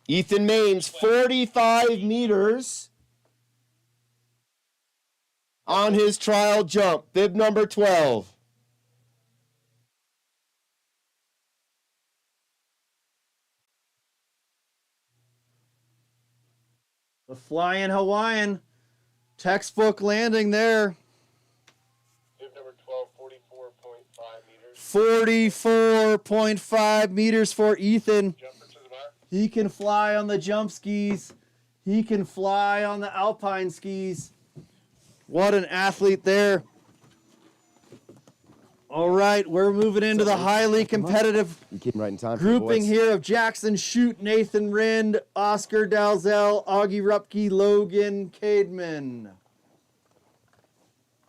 Ethan Maines, 45 meters on his trial jump. Bib number 12.
The Flying Hawaiian textbook landing there.
Bib number 12, 44.5 meters.
44.5 meters for Ethan.
Jumper to the bar.
He can fly on the jump skis. He can fly on the alpine skis. What an athlete there. All right, we're moving into the highly competitive
You keep right in time for the
grouping
boys.
here of Jackson Shute, Nathan Rind, Oscar Dalzell, Augie Rupke, Logan Cademan.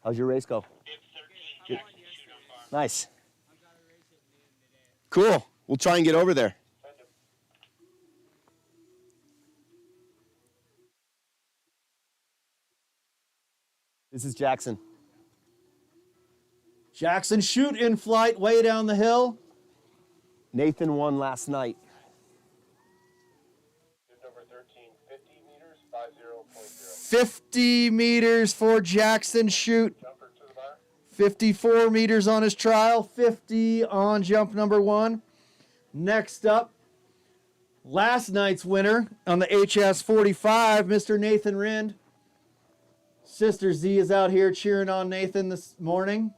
How's your race go?
Bib 13, Jackson Shute on bar.
Nice. Cool. We'll try and get over there. This is Jackson.
Jackson Shute in flight way down the hill.
Nathan won last night.
Bib number 13, 50 meters, 50.0.
50 meters for Jackson Shute.
Jumper to the bar.
54 meters on his trial, 50 on jump number 1. Next up, last night's winner on the HS75, Mr. Nathan Rind. Sister Z is out here cheering on Nathan this morning.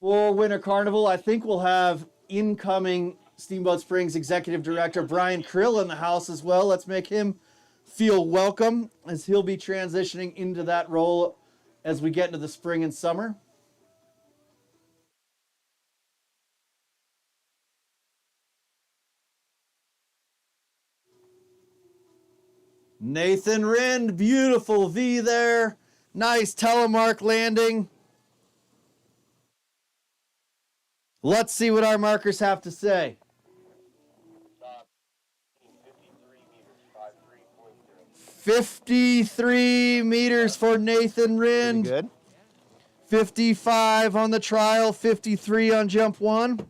For Winter Carnival, I think we'll have incoming Steamboat Springs Executive Director Brian Krill in the house as well. Let's make him feel welcome as he'll be transitioning into that role as we get into the spring and summer. Nathan Rind, beautiful V there. Nice telemark landing. Let's see what our markers have to say.
53 meters, 53.0.
53 meters for Nathan
Pretty
Rind.
good.
55 on the trial, 53 on jump 1.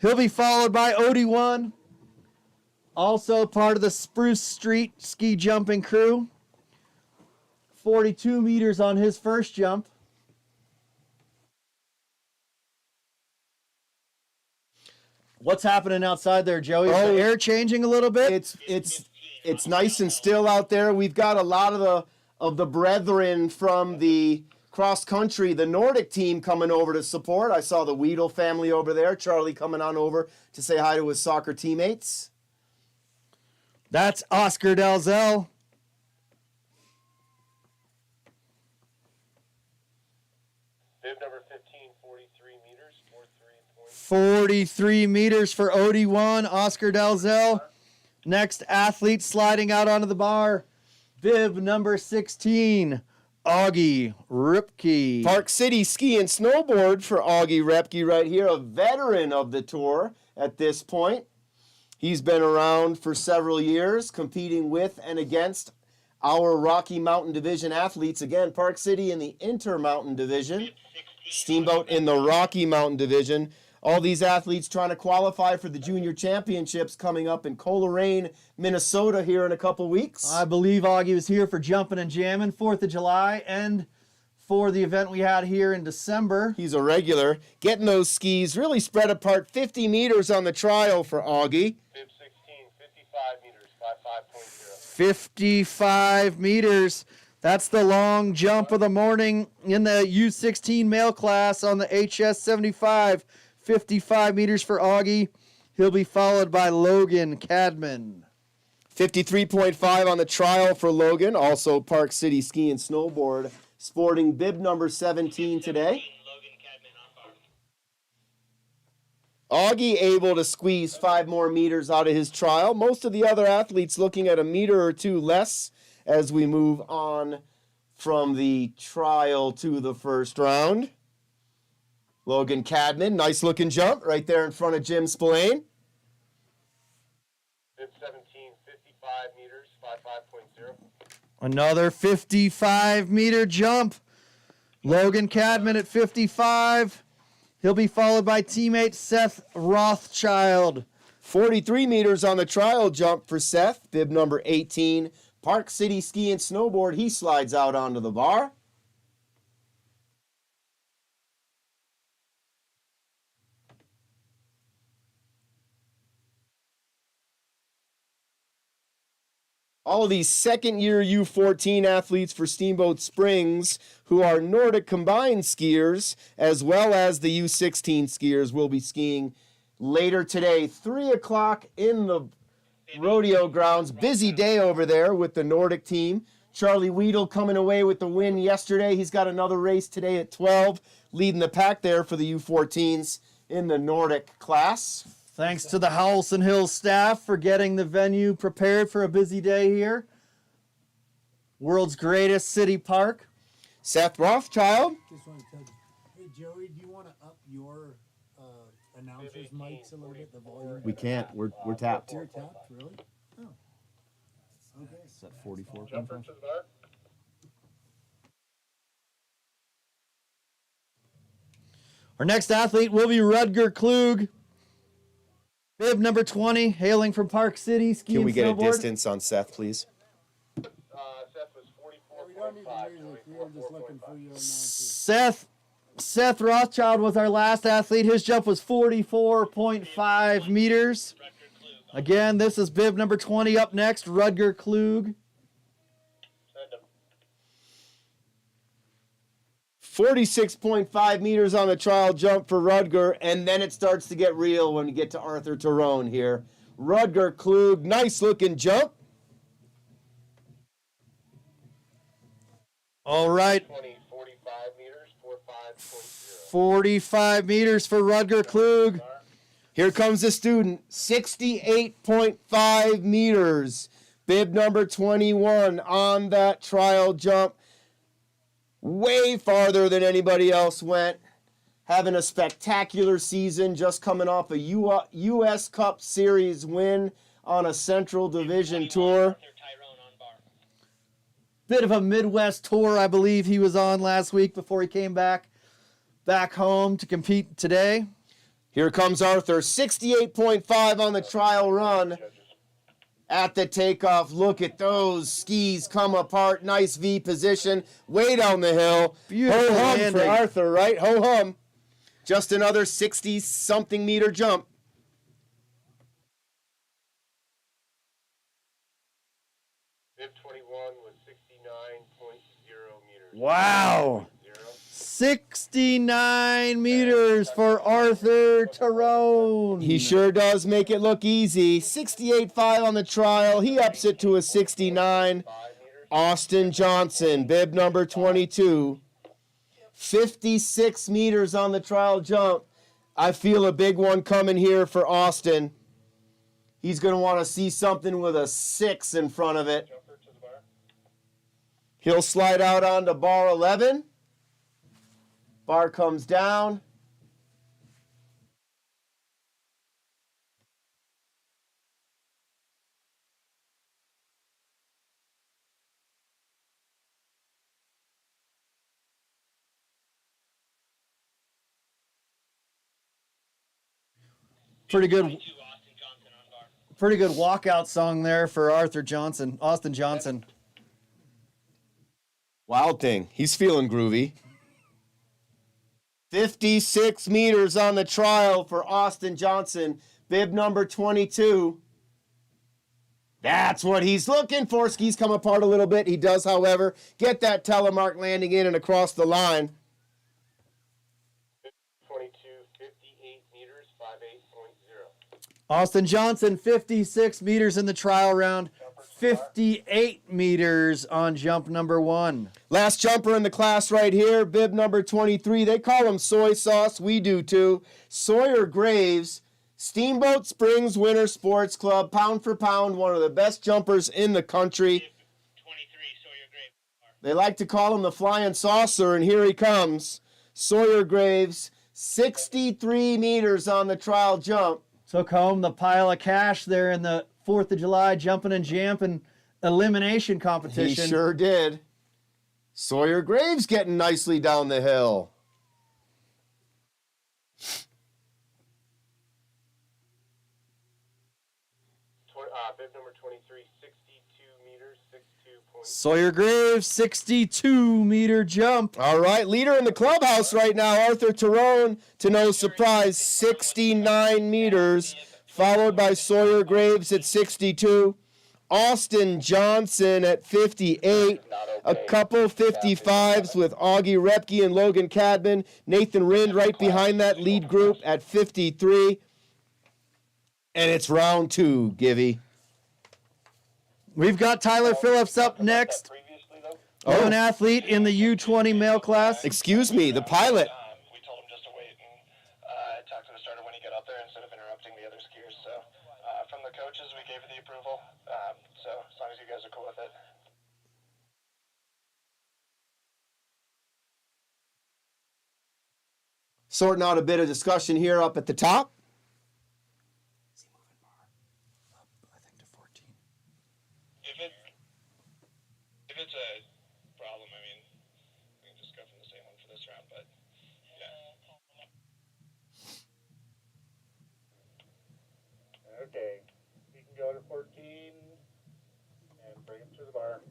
He'll be followed by Odie 1, also part of the Spruce Street ski jumping crew. 42 meters on his first jump. What's happening outside there, Joey? Is
Oh,
the air changing a little bit?
It's nice and still out there. We've got a lot of the brethren from the cross country, the Nordic team coming over to support. I saw the Weedle family over there. Charlie coming on over to say hi to his soccer teammates.
That's Oscar Dalzell.
Bib number 15, 43 meters, 43.0.
43 meters for Odie 1, Oscar Dalzell. Next athlete sliding out onto the bar, bib number 16, Augie Ripke.
Park City Ski and Snowboard for Augie Repke right here, a veteran of the tour at this point. He's been around for several years, competing with and against our Rocky Mountain Division athletes. Again, Park City in the Intermountain Division, Steamboat in the Rocky Mountain Division. All these athletes trying to qualify for the Junior Championships coming up in Coleraine, Minnesota here in a couple weeks.
I believe Augie was here for Jumping and Jamming, 4th of July, and for the event we had here in December.
He's a regular. Getting those skis really spread apart. 50 meters on the trial for Augie.
Bib 16, 55 meters, 55.0.
55 meters. That's the long jump of the morning in the U16 male class on the HS75, 55 meters for Augie. He'll be followed by Logan Cadman.
53.5 on the trial for Logan, also Park City Ski and Snowboard, sporting bib number 17 today.
Logan Cadman on bar.
Augie able to squeeze 5 more meters out of his trial. Most of the other athletes looking at a meter or two less as we move on from the trial to the first round. Logan Cadman, nice looking jump right there in front of Jim Spillane.
Bib 17, 55 meters, 55.0.
Another 55-meter jump. Logan Cadman at 55. He'll be followed by teammate Seth Rothschild.
43 meters on the trial jump for Seth, bib number 18. Park City Ski and Snowboard, he slides out onto the bar. All of these second-year U14 athletes for Steamboat Springs who are Nordic combined skiers, as well as the U16 skiers, will be skiing later today. 3 o'clock in the rodeo grounds. Busy day over there with the Nordic team. Charlie Weedle coming away with the win yesterday. He's got another race today at 12, leading the pack there for the U14s in the Nordic class.
Thanks to the Howelsen Hill staff for getting the venue prepared for a busy day here. World's greatest city park.
Seth Rothschild.
Just want to tell you, hey Joey, do you want to up your announcers' mics a little bit, the volume?
We can't. We're tapped.
You're tapped, really? Oh. Okay.
Is that 44?
Jumper to the bar.
Our next athlete will be Rudger Klug. Bib number 20, hailing from Park City, ski
Can
and
we get a
snowboard.
distance on Seth, please?
Seth was
We don't need
44.5.
the music. We were just looking for your announcers.
Seth Rothschild was our last athlete. His jump was 44.5 meters. Again, this is bib number 20 up next, Rudger Klug.
46.5 meters on the trial jump for Rudger, and then it starts to get real when you get to Arthur Tyrone here. Rudger Klug, nice looking jump.
All right,
45 meters, 45.0.
45 meters for Rudger Klug.
Here comes the student, 68.5 meters. Bib number 21 on that trial jump. Way farther than anybody else went. Having a spectacular season, just coming off a U.S. Cup Series win on a Central Division tour.
Arthur Tyrone on bar.
Bit of a Midwest tour, I believe he was on last week before he came back home to compete today.
Here comes Arthur, 68.5 on the trial run. At the takeoff, look at those skis come apart. Nice V position, way down the hill.
Beautiful
Ho hum for
landing.
Arthur, right? Ho hum. Just another 60-something meter jump.
Bib 21 was 69.0 meters.
Wow.
0.
69 meters for Arthur Tyrone.
He sure does make it look easy. 68.5 on the trial. He ups it to a 69.
5 meters.
Austin Johnson, bib number 22. 56 meters on the trial jump. I feel a big one coming here for Austin. He's going to want to see something with a 6 in front of it.
Jumper to the bar.
He'll slide out onto bar 11. Bar comes down.
Pretty good,
22, Austin Johnson on bar.
pretty good walkout song there for Austin Johnson.
Wild thing. He's feeling groovy. 56 meters on the trial for Austin Johnson. Bib number 22. That's what he's looking for. Skis come apart a little bit. He does, however, get that telemark landing in and across the line.
22:58 meters, 58.0.
Austin Johnson, 56 meters in the trial round, 58 meters on jump number 1.
Last jumper in the class right here, bib number 23. They call him soy sauce. We do too. Sawyer Graves, Steamboat Springs Winter Sports Club, pound for pound, one of the best jumpers in the country.
23, Sawyer Graves.
They like to call him the flying saucer, and here he comes. Sawyer Graves, 63 meters on the trial jump.
Took home the pile of cash there in the 4th of July jumping and jamping elimination
He
competition.
sure did. Sawyer Graves getting nicely down the hill.
Bib number 23, 62 meters, 62.0.
Sawyer Graves, 62 meter jump.
All right, leader in the clubhouse right now, Arthur Tyrone, to no surprise, 69 meters, followed by Sawyer Graves at 62. Austin Johnson at 58. A couple 55s with Augie Repke and Logan Cadman. Nathan Rind right behind that lead group at 53. And it's round 2, Givy.
We've got Tyler Phillips up next.
Oh.
An athlete in the U20 male class.
Excuse me, the pilot.
We told him just to wait and talk to the starter when he got up there instead of interrupting the other skiers. So from the coaches, we gave the approval. So as long as you guys are cool with it.
Sorting out a bit of discussion here up at the top.
Is he moving bar up, I think, to 14?
If it's a problem, I mean, we can just go from the same one for this round. But yeah. Okay, you can go to 14 and bring him to the bar.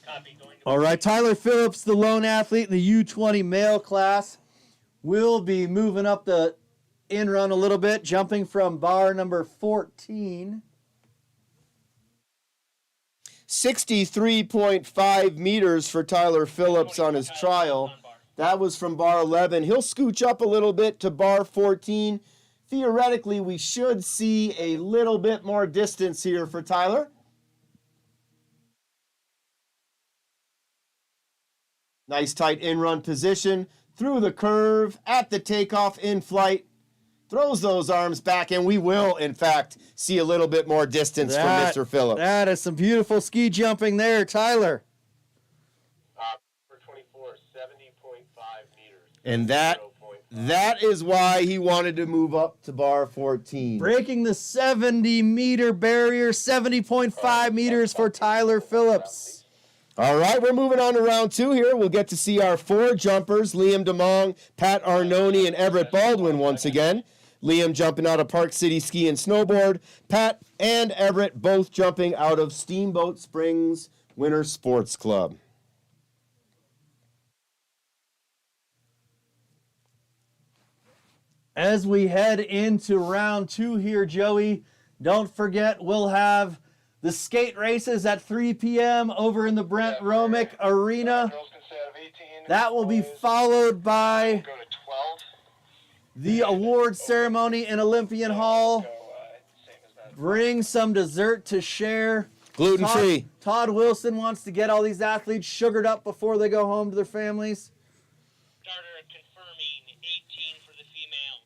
Copy, going to
All right, Tyler Phillips, the lone athlete in the U20 male class, will be moving up the in run a little bit, jumping from bar number 14.
63.5 meters for Tyler Phillips on his trial. That was from bar 11. He'll scooch up a little bit to bar 14. Theoretically, we should see a little bit more distance here for Tyler. Nice tight in-run position, through the curve, at the takeoff, in flight. Throws those arms back, and we will, in fact, see a little bit more distance from Mr. Phillips.
That is some beautiful ski jumping there, Tyler.
For 24, 70.5 meters.
And that is why he wanted to move up to bar 14.
Breaking the 70-meter barrier, 70.5 meters for Tyler Phillips.
All right, we're moving on to round 2 here. We'll get to see our 4 jumpers, Liam DeMong, Pat Arnone, and Everett Baldwin once again. Liam jumping out of Park City Ski and Snowboard. Pat and Everett both jumping out of Steamboat Springs Winter Sports Club.
As we head into round 2 here, Joey, don't forget we'll have the skate races at 3 p.m. over in the Brent Romick Arena.
Girls can stay out of 18.
That will be followed by
Go to 12.
the award ceremony in Olympian Hall.
Go same as that.
Bring some dessert to share.
Gluten-free.
Todd Wilson wants to get all these athletes sugared up before they go home to their families.
starter confirming 18 for the female,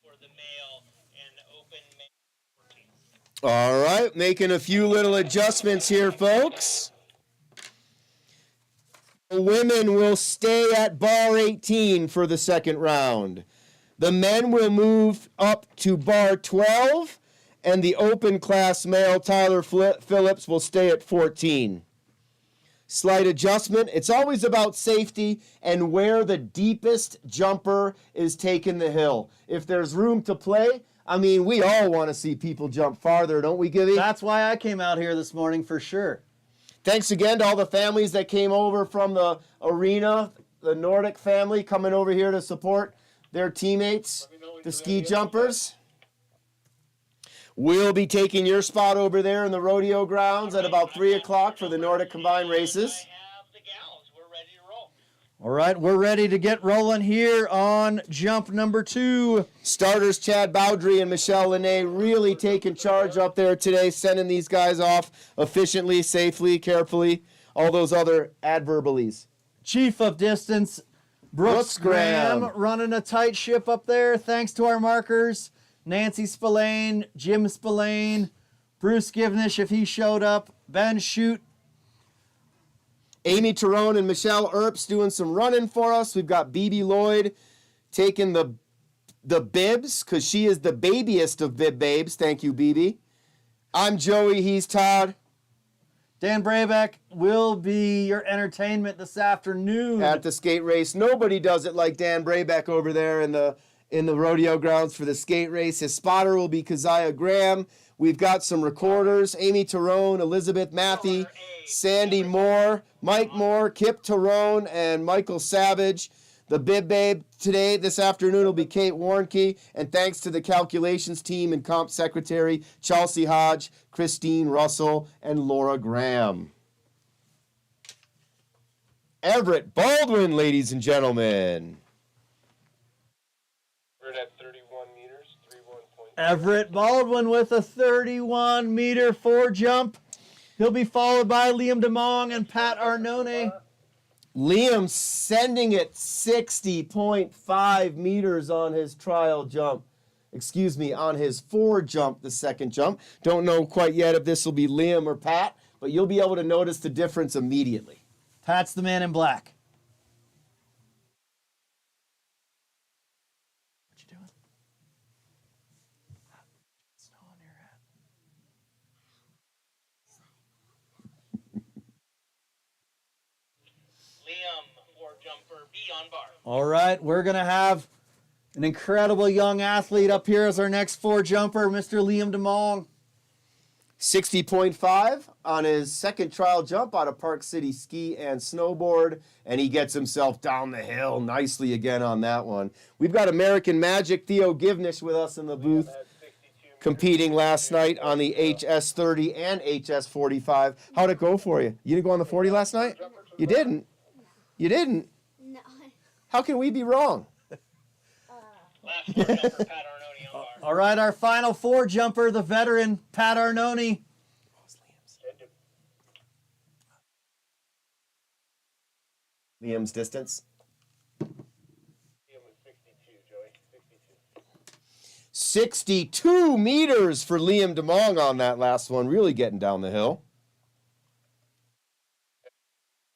for the male, and open male 14.
All right, making a few little adjustments here, folks. The women will stay at bar 18 for the second round. The men will move up to bar 12, and the open class male, Tyler Phillips, will stay at 14. Slight adjustment. It's always about safety and where the deepest jumper is taking the hill. If there's room to play, I mean, we all want to see people jump farther, don't we, Gibby?
That's why I came out here this morning for sure.
Thanks again to all the families that came over from the arena, the Nordic family coming over here to support their teammates, the ski jumpers. We'll be taking your spot over there in the rodeo grounds at about 3 o'clock for the Nordic Combined races.
I have the gals. We're ready to roll.
All right, we're ready to get rolling here on jump number 2.
Starters Chad Bowdry and Michelle Lene really taking charge up there today, sending these guys off efficiently, safely, carefully, all those other adverbials.
Chief of distance, Brooks Graham,
Graham.
running a tight ship up there thanks to our markers. Nancy Spillane, Jim Spillane, Bruce Givnish if he showed up, Ben Shute.
Amy Tyrone and Michelle Earps doing some running for us. We've got BB Lloyd taking the bibs because she is the babiest of bib babes. Thank you, BB. I'm Joey. He's Todd.
Dan Brabeck will be your entertainment this afternoon.
At the skate race. Nobody does it like Dan Brabeck over there in the rodeo grounds for the skate race. His spotter will be Keziah Graham. We've got some recorders, Amy Tyrone, Elizabeth Matthey, Sandy Moore, Mike Moore, Kip Tyrone, and Michael Savage. The bib babe today, this afternoon, will be Kate Warnke. And thanks to the calculations team and comp secretary, Chelsea Hodge, Christine Russell, and Laura Graham. Everett Baldwin, ladies and gentlemen.
We're at 31 meters, 31.5.
Everett Baldwin with a 31-meter 4 jump. He'll be followed by Liam DeMong and Pat Arnone.
Liam sending it 60.5 meters on his trial jump. Excuse me, on his 4 jump, the second jump. Don't know quite yet if this will be Liam or Pat, but you'll be able to notice the difference immediately.
Pat's the man in black. What you doing? Snow on your hat.
Liam, 4 jumper, B on bar.
All right, we're going to have an incredible young athlete up here as our next 4 jumper, Mr. Liam DeMong.
60.5 on his second trial jump out of Park City Ski and Snowboard, and he gets himself down the hill nicely again on that one. We've got American Magic Theo Givnish with us in the booth, competing last night on the HS30 and HS45. How'd it go for you? You didn't go on the 40 last night? You didn't? You didn't?
No.
How can we be wrong?
Last 4 jumper, Pat Arnone on bar.
All right, our final 4 jumper, the veteran, Pat Arnone.
Liam's distance.
Liam was 62, Joey. 62.
62 meters for Liam DeMong on that last one, really getting down the hill.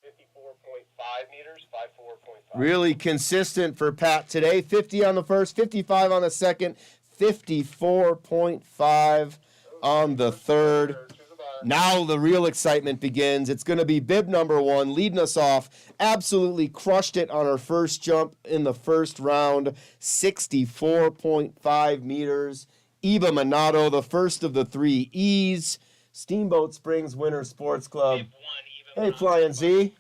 54.5 meters, 54.5.
Really consistent for Pat today. 50 on the first, 55 on the second, 54.5 on the third.
To the bar.
Now the real excitement begins. It's going to be bib number 1 leading us off. Absolutely crushed it on her first jump in the first round. 64.5 meters. Eva Minato, the first of the 3 E's. Steamboat Springs Winter Sports Club.
Bib 1,
Hey,
even.
Flying Z.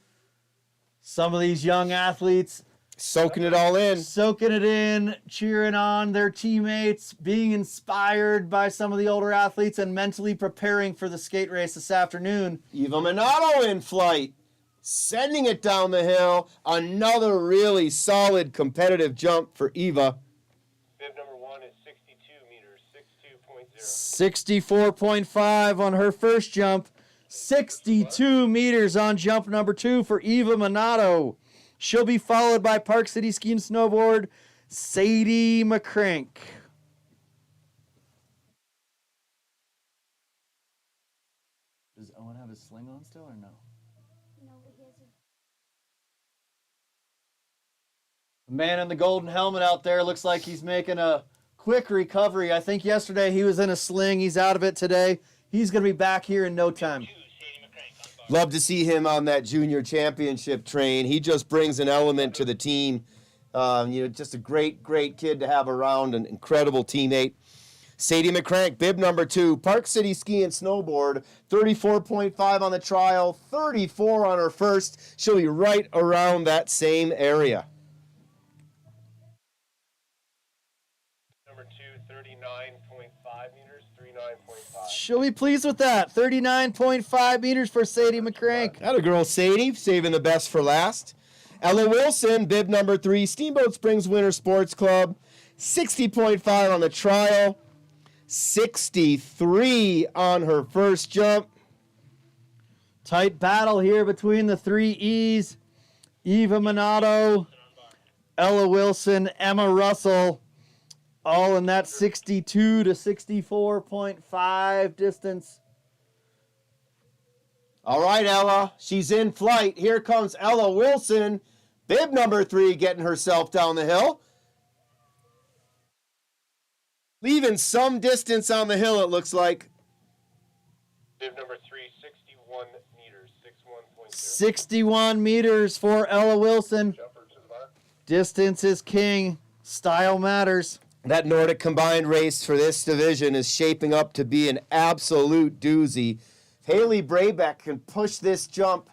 Some of these young athletes
Soaking it all in.
soaking it in, cheering on their teammates, being inspired by some of the older athletes, and mentally preparing for the skate race this afternoon.
Eva Minato in flight. Sending it down the hill. Another really solid competitive jump for Eva.
Bib number 1 is 62 meters, 62.0.
64.5 on her first jump. 62 meters on jump number 2 for Eva Minato. She'll be followed by Park City Ski and Snowboard, Sadie McCrank. Does Owen have his sling on still or no?
No, but he has a
The man in the golden helmet out there looks like he's making a quick recovery. I think yesterday he was in a sling. He's out of it today. He's going to be back here in no time.
2, Sadie McCrank on bar.
Love to see him on that junior championship train. He just brings an element to the team. Just a great, great kid to have around, an incredible teammate. Sadie McCrank, bib number 2, Park City Ski and Snowboard, 34.5 on the trial, 34 on her first. She'll be right around that same area.
Number 2, 39.5 meters, 39.5.
She'll be pleased with that. 39.5 meters for Sadie McCrank.
That a girl, Sadie, saving the best for last. Ella Wilson, bib number 3, Steamboat Springs Winter Sports Club. 60.5 on the trial. 63 on her first jump.
Tight battle here between the three E's. Eva Minato, Ella Wilson, Emma Russell, all in that 62 to 64.5 distance.
All right, Ella, she's in flight. Here comes Ella Wilson, bib number 3, getting herself down the hill. Leaving some distance on the hill, it looks like.
Bib number 3, 61 meters, 61.0.
61 meters for Ella Wilson. Distance is king. Style matters.
That Nordic combined race for this division is shaping up to be an absolute doozy. If Haley Brabeck can push this jump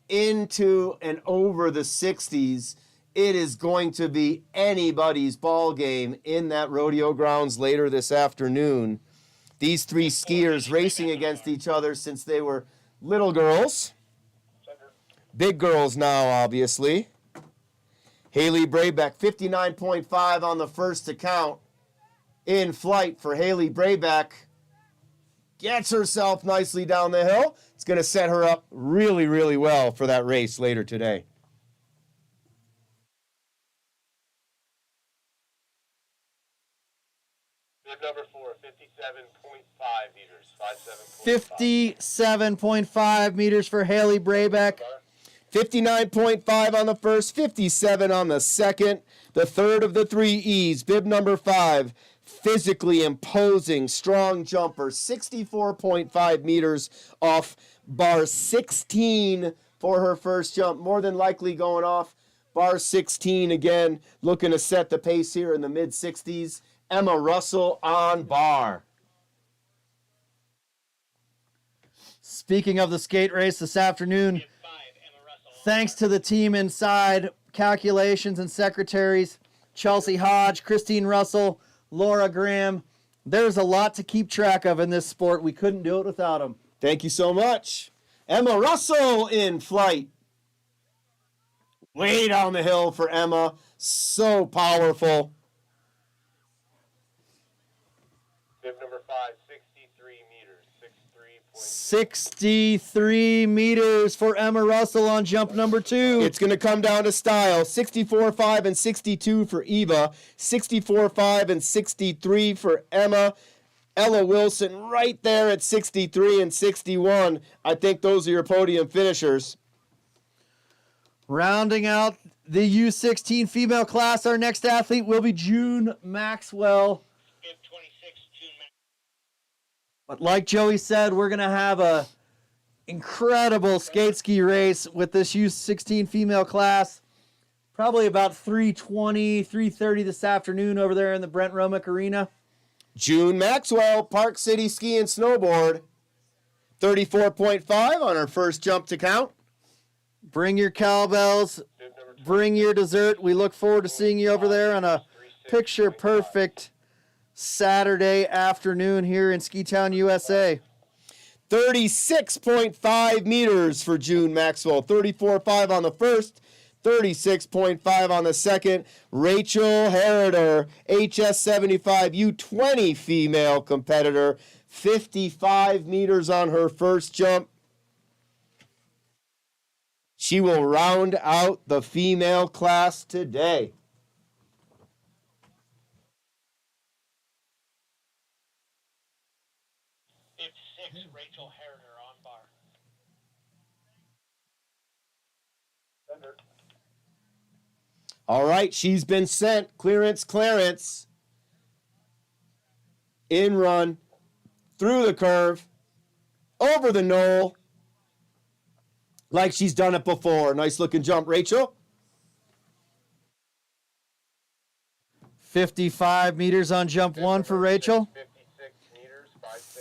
into and over the 60s, it is going to be anybody's ball game in that rodeo grounds later this afternoon. These three skiers racing against each other since they were little girls. Big girls now, obviously. Haley Brabeck, 59.5 on the first account. In flight for Haley Brabeck. Gets herself nicely down the hill. It's going to set her up really, really well for that race later today.
Bib number 4, 57.5 meters, 57.5.
57.5 meters for Haley Brabeck.
59.5 on the first, 57 on the second. The third of the three E's, bib number 5, physically imposing, strong jumper, 64.5 meters off bar 16 for her first jump. More than likely going off bar 16 again, looking to set the pace here in the mid-60s. Emma Russell on bar.
Speaking of the skate race this afternoon, thanks to the team inside, calculations and secretaries, Chelsea Hodge, Christine Russell, Laura Graham. There's a lot to keep track of in this sport. We couldn't do it without them.
Thank you so much. Emma Russell in flight. Way down the hill for Emma. So powerful.
Bib number 5, 63 meters, 63.0.
63 meters for Emma Russell on jump number 2.
It's going to come down to style. 64.5 and 62 for Eva. 64.5 and 63 for Emma. Ella Wilson right there at 63 and 61. I think those are your podium finishers.
Rounding out the U16 female class, our next athlete will be June Maxwell.
Bib 26, June
But like Joey said, we're going to have a incredible skate ski race with this U16 female class. Probably about 3:20, 3:30 this afternoon over there in the Brent Romick Arena.
June Maxwell, Park City Ski and Snowboard. 34.5 on her first jump to count.
Bring your cowbells, bring your dessert. We look forward to seeing you over there on a picture-perfect Saturday afternoon here in Ski Town, USA.
36.5 meters for June Maxwell. 34.5 on the first, 36.5 on the second. Rachel Harrider, HS75 U20 female competitor. 55 meters on her first jump. She will round out the female class today.
Bib 6, Rachel Harrider on bar.
All right, she's been sent. Clearance, Clarence. In run. Through the curve. Over the knoll. Like she's done it before. Nice looking jump, Rachel.
55 meters on jump 1 for Rachel.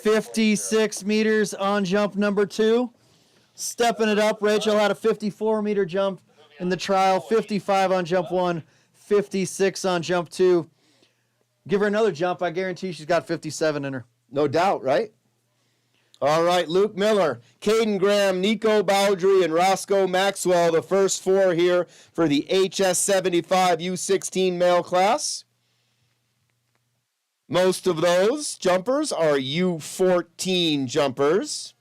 56 meters on jump number 2. Stepping it up, Rachel had a 54-meter jump in the trial, 55 on jump 1, 56 on jump 2. Give her another jump, I guarantee she's got 57 in her.
No doubt, right? All right, Luke Miller, Caden Graham, Nico Bowdry, and Roscoe Maxwell, the first four here for the HS75 U16 male class. Most of those jumpers are U14 jumpers.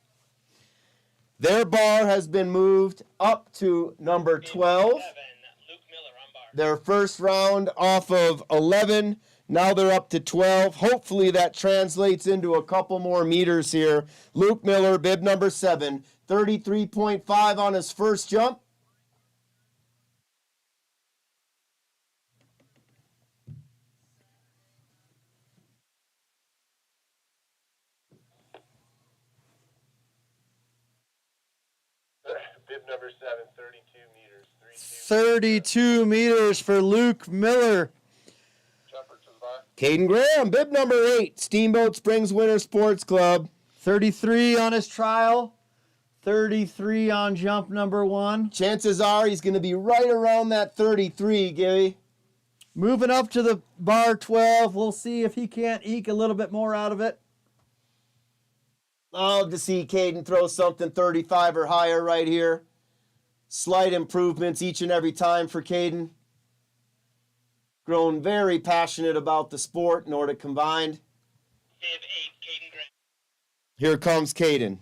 Their bar has been moved up to number 12.
Luke Miller on bar.
Their first round off of 11. Now they're up to 12. Hopefully that translates into a couple more meters here. Luke Miller, bib number 7, 33.5 on his first jump.
Bib number 7, 32 meters.
32 meters for Luke Miller.
Jumper to the bar.
Caden Graham, bib number 8, Steamboat Springs Winter Sports Club.
33 on his trial. 33 on jump number 1.
Chances are he's going to be right around that 33, Gary.
Moving up to the bar 12. We'll see if he can't eke a little bit more out of it.
Love to see Caden throw something 35 or higher right here. Slight improvements each and every time for Caden. Grown very passionate about the sport, Nordic combined.
Bib 8, Caden Graham.
Here comes Caden.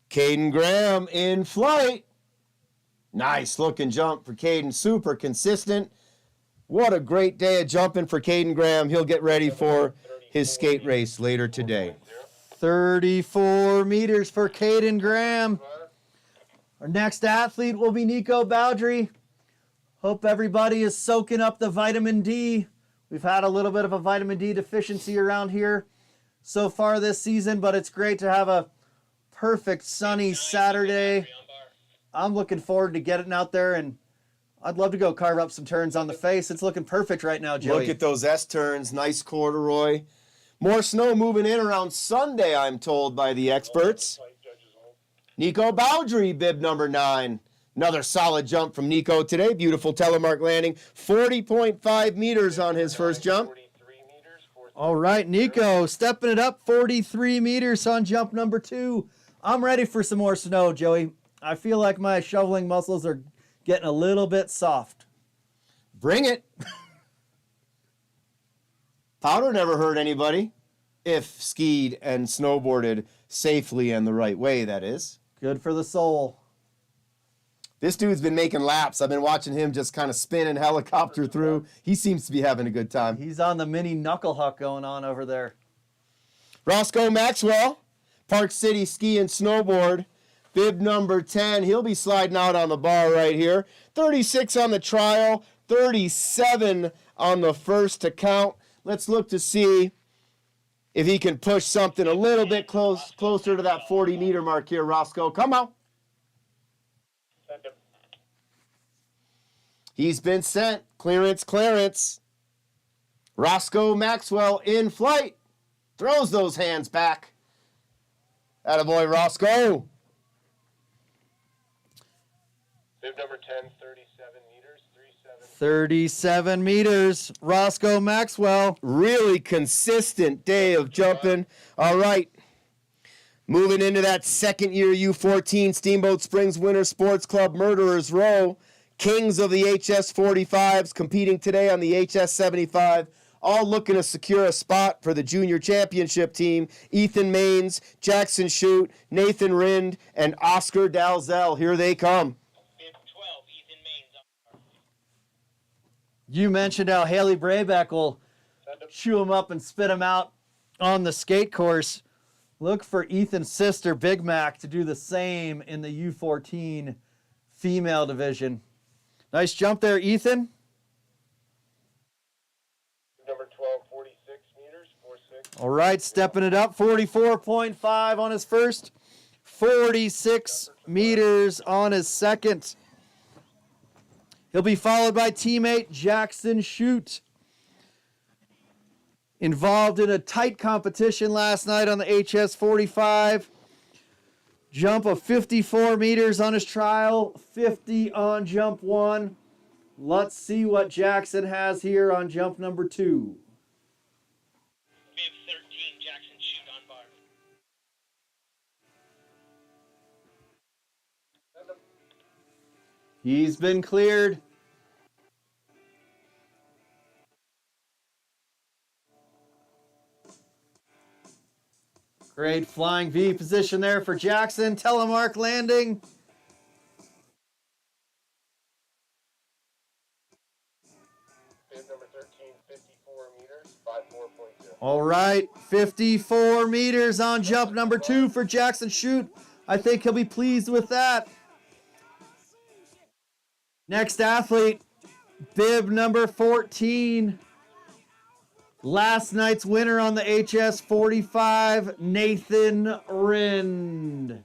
Caden Graham in flight. Nice looking jump for Caden. Super consistent. What a great day of jumping for Caden Graham. He'll get ready for his skate race later today.
34 meters for Caden Graham. Our next athlete will be Nico Bowdry. Hope everybody is soaking up the vitamin D. We've had a little bit of a vitamin D deficiency around here so far this season, but it's great to have a perfect sunny Saturday.
On bar.
I'm looking forward to getting out there, and I'd love to go carve up some turns on the face. It's looking perfect right now, Joey.
Look at those S-turns. Nice corduroy. More snow moving in around Sunday, I'm told by the experts. Nico Bowdry, bib number 9. Another solid jump from Nico today. Beautiful telemark landing. 40.5 meters on his first jump.
43 meters.
All right, Nico stepping it up 43 meters on jump number 2. I'm ready for some more snow, Joey. I feel like my shoveling muscles are getting a little bit soft.
Bring it. Powder never hurt anybody. If skied and snowboarded safely and the right way, that is.
Good for the soul.
This dude's been making laps. I've been watching him just kind of spin and helicopter through. He seems to be having a good time.
He's on the mini knuckle huck going on over there.
Roscoe Maxwell, Park City Ski and Snowboard, bib number 10. He'll be sliding out on the bar right here. 36 on the trial, 37 on the first to count. Let's look to see if he can push something a little bit closer to that 40-meter mark here, Roscoe. Come on. He's been sent. Clearance, clearance. Roscoe Maxwell in flight. Throws those hands back. Attaboy, Roscoe.
Bib number 10, 37 meters. 37.
37 meters. Roscoe Maxwell.
Really consistent day of jumping. All right. Moving into that second year U14 Steamboat Springs Winter Sports Club Murderers Row. Kings of the HS45s competing today on the HS75. All looking to secure a spot for the junior championship team. Ethan Maines, Jackson Shute, Nathan Rind, and Oscar Dalzell. Here they come.
Bib 12, Ethan Maines on bar.
You mentioned how Haley Braybeck will chew him up and spit him out on the skate course. Look for Ethan's sister, Big Mac, to do the same in the U14 female division. Nice jump there, Ethan.
Number 12, 46 meters. 46.
All right, stepping it up, 44.5 on his first, 46 meters on his second. He'll be followed by teammate Jackson Shute. Involved in a tight competition last night on the HS45. Jump of 54 meters on his trial, 50 on jump 1. Let's see what Jackson has here on jump number 2.
Bib 13, Jackson shoot on bar.
He's been cleared. Great flying V position there for Jackson. Telemark landing.
Bib number 13, 54 meters, 54.0.
All right, 54 meters on jump number 2 for Jackson shoot. I think he'll be pleased with that. Next athlete, bib number 14. Last night's winner on the HS75, Nathan Rind.
Nathan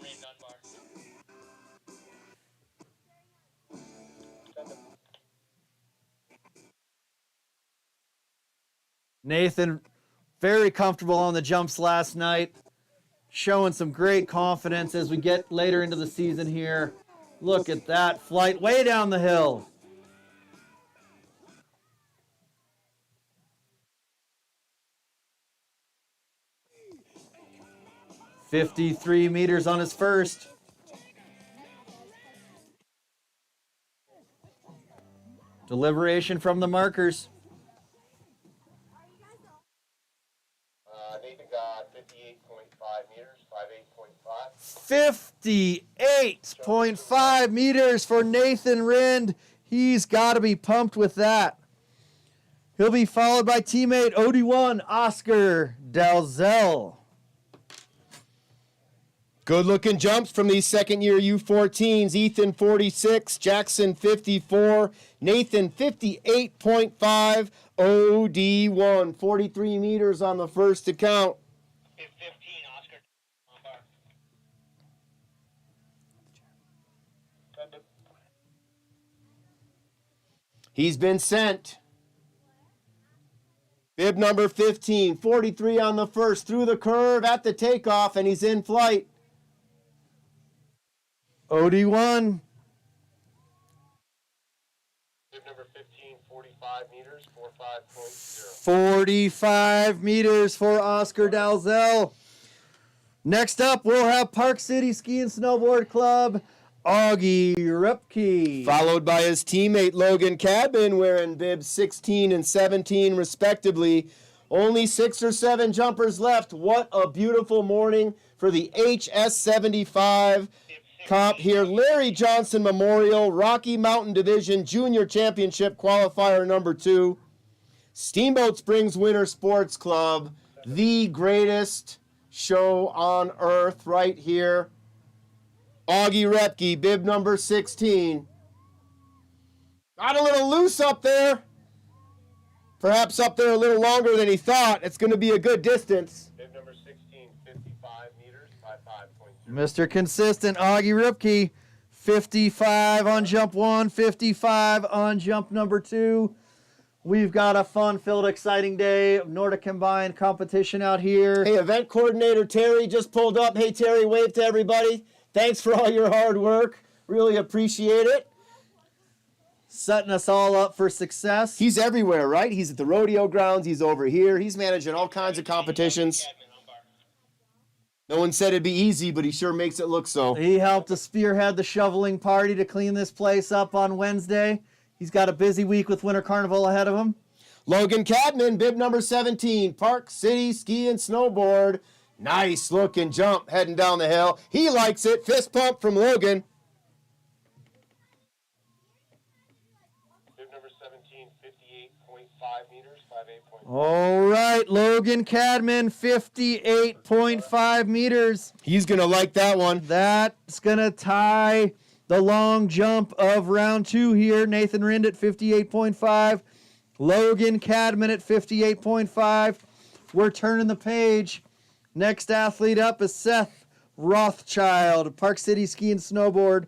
Rind on bar.
Nathan, very comfortable on the jumps last night, showing some great confidence as we get later into the season here. Look at that flight way down the hill. $53 meters on his first. Deliberation from the markers.
Nathan got 58.5 meters, 58.5.
58.5 meters for Nathan Rind. He's got to be pumped with that. He'll be followed by teammate OD1, Oscar Dalzell.
Good looking jumps from these second year U14s. Ethan 46, Jackson 54, Nathan 58.5, OD1. 43 meters on the first account.
Bib 15, Oscar on bar.
He's been sent. Bib number 15, 43 on the first, through the curve at the takeoff, and he's in flight.
OD1.
Bib number 15, 45 meters, 45.0.
45 meters for Oscar Dalzell. Next up, we'll have Park City Ski and Snowboard Club, Augie Rupke.
Followed by his teammate Logan Cadman, wearing bibs 16 and 17 respectively. Only 6 or 7 jumpers left. What a beautiful morning for the HS75 comp here. Larry Johnson Memorial Rocky Mountain Division Junior Championship qualifier number 2. Steamboat Springs Winter Sports Club, the greatest show on earth right here. Augie Repke, bib number 16. Got a little loose up there. Perhaps up there a little longer than he thought. It's going to be a good distance.
Bib number 16, 55 meters, 55.0.
Mr. Consistent, Augie Rupke, 55 on jump 1, 55 on jump number 2. We've got a fun-filled, exciting day of Nordic Combined competition out here.
Hey, event coordinator Terry just pulled up. Hey, Terry, wave to everybody. Thanks for all your hard work. Really appreciate it.
Setting us all up for success.
He's everywhere, right? He's at the rodeo grounds. He's over here. He's managing all kinds of competitions.
Cadman on bar.
No one said it'd be easy, but he sure makes it look so.
He helped to spearhead the shoveling party to clean this place up on Wednesday. He's got a busy week with Winter Carnival ahead of him.
Logan Cadman, bib number 17, Park City Ski and Snowboard. Nice looking jump heading down the hill. He likes it. Fist pump from Logan.
Bib number 17, 58.5 meters, 58.0.
All right, Logan Cadman, 58.5 meters.
He's going to like that one.
That's going to tie the long jump of round 2 here. Nathan Rind at 58.5. Logan Cadman at 58.5. We're turning the page. Next athlete up is Seth Rothschild, Park City Ski and Snowboard.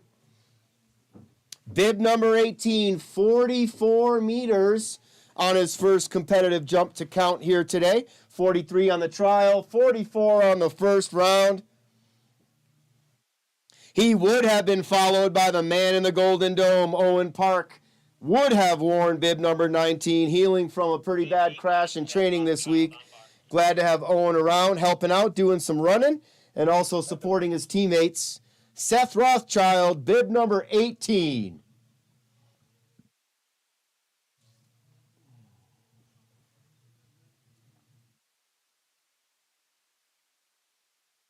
Bib number 18, 44 meters on his first competitive jump to count here today. 43 on the trial, 44 on the first round. He would have been followed by the man in the Golden Dome, Owen Park. Would have worn bib number 19, healing from a pretty bad crash in training this week. Glad to have Owen around, helping out, doing some running, and also supporting his teammates. Seth Rothschild, bib number 18.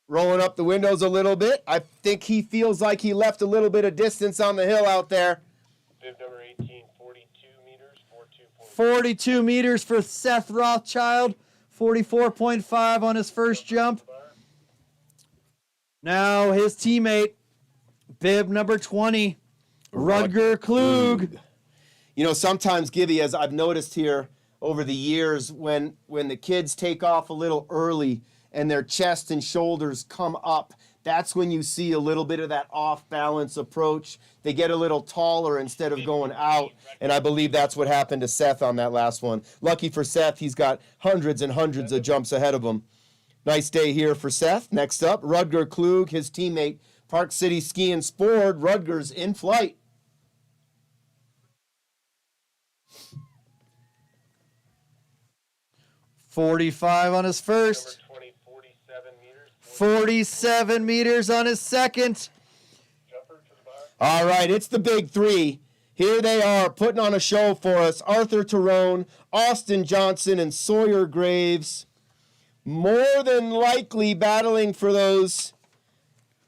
Rolling up the windows a little bit. I think he feels like he left a little bit of distance on the hill out there.
Bib number 18, 42 meters, 42.5.
42 meters for Seth Rothschild. 44.5 on his first jump. Now his teammate, bib number 20, Rutger Klug.
You know, sometimes, Gibby, as I've noticed here over the years, when the kids take off a little early and their chest and shoulders come up, that's when you see a little bit of that off-balance approach. They get a little taller instead of going out, and I believe that's what happened to Seth on that last one. Lucky for Seth, he's got hundreds and hundreds of jumps ahead of him. Nice day here for Seth. Next up, Rutger Klug, his teammate, Park City Ski and Sport. Rutger's in flight.
.45 on his first.
Number 20, 47 meters.
47 meters on his second.
Jumper to the bar.
All right, it's the big three. Here they are putting on a show for us. Arthur Tyrone, Austin Johnson, and Sawyer Graves. More than likely battling for those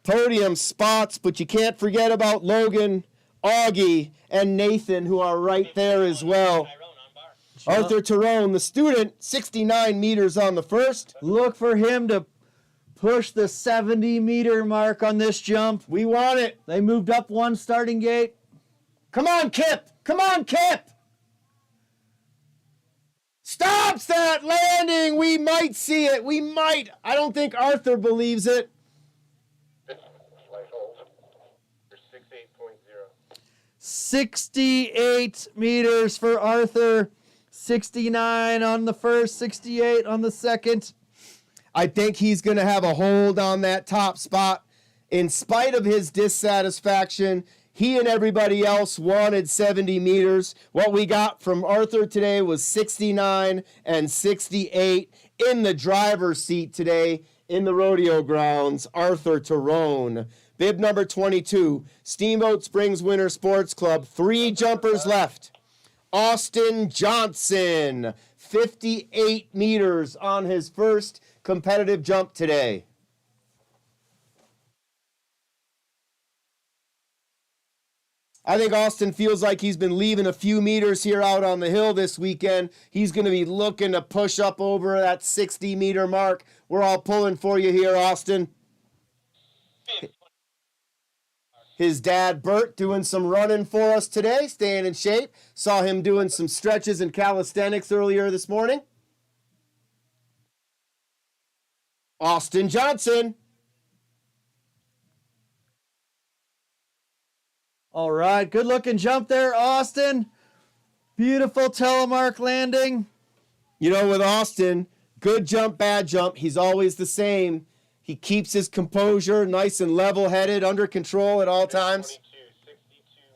podium spots, but you can't forget about Logan, Augie, and Nathan, who are right there as well. Arthur Tyrone, the student, 69 meters on the first.
Look for him to push the 70-meter mark on this jump.
We want it.
They moved up one starting gate.
Come on, Kip. Come on, Kip. Stops that landing. We might see it. We might. I don't think Arthur believes it.
Slight hold. For 68.0.
68 meters for Arthur. 69 on the first, 68 on the second.
I think he's going to have a hold on that top spot. In spite of his dissatisfaction, he and everybody else wanted 70 meters. What we got from Arthur today was 69 and 68 in the driver's seat today in the rodeo grounds. Arthur Tyrone. Bib number 22, Steamboat Springs Winter Sports Club. 3 jumpers left. Austin Johnson, 58 meters on his first competitive jump today. I think Austin feels like he's been leaving a few meters here out on the hill this weekend. He's going to be looking to push up over that 60-meter mark. We're all pulling for you here, Austin. His dad, Bert, doing some running for us today, staying in shape. Saw him doing some stretches and calisthenics earlier this morning. Austin Johnson.
All right, good looking jump there, Austin. Beautiful telemark landing.
You know, with Austin, good jump, bad jump, he's always the same. He keeps his composure, nice and level-headed, under control at all times.
62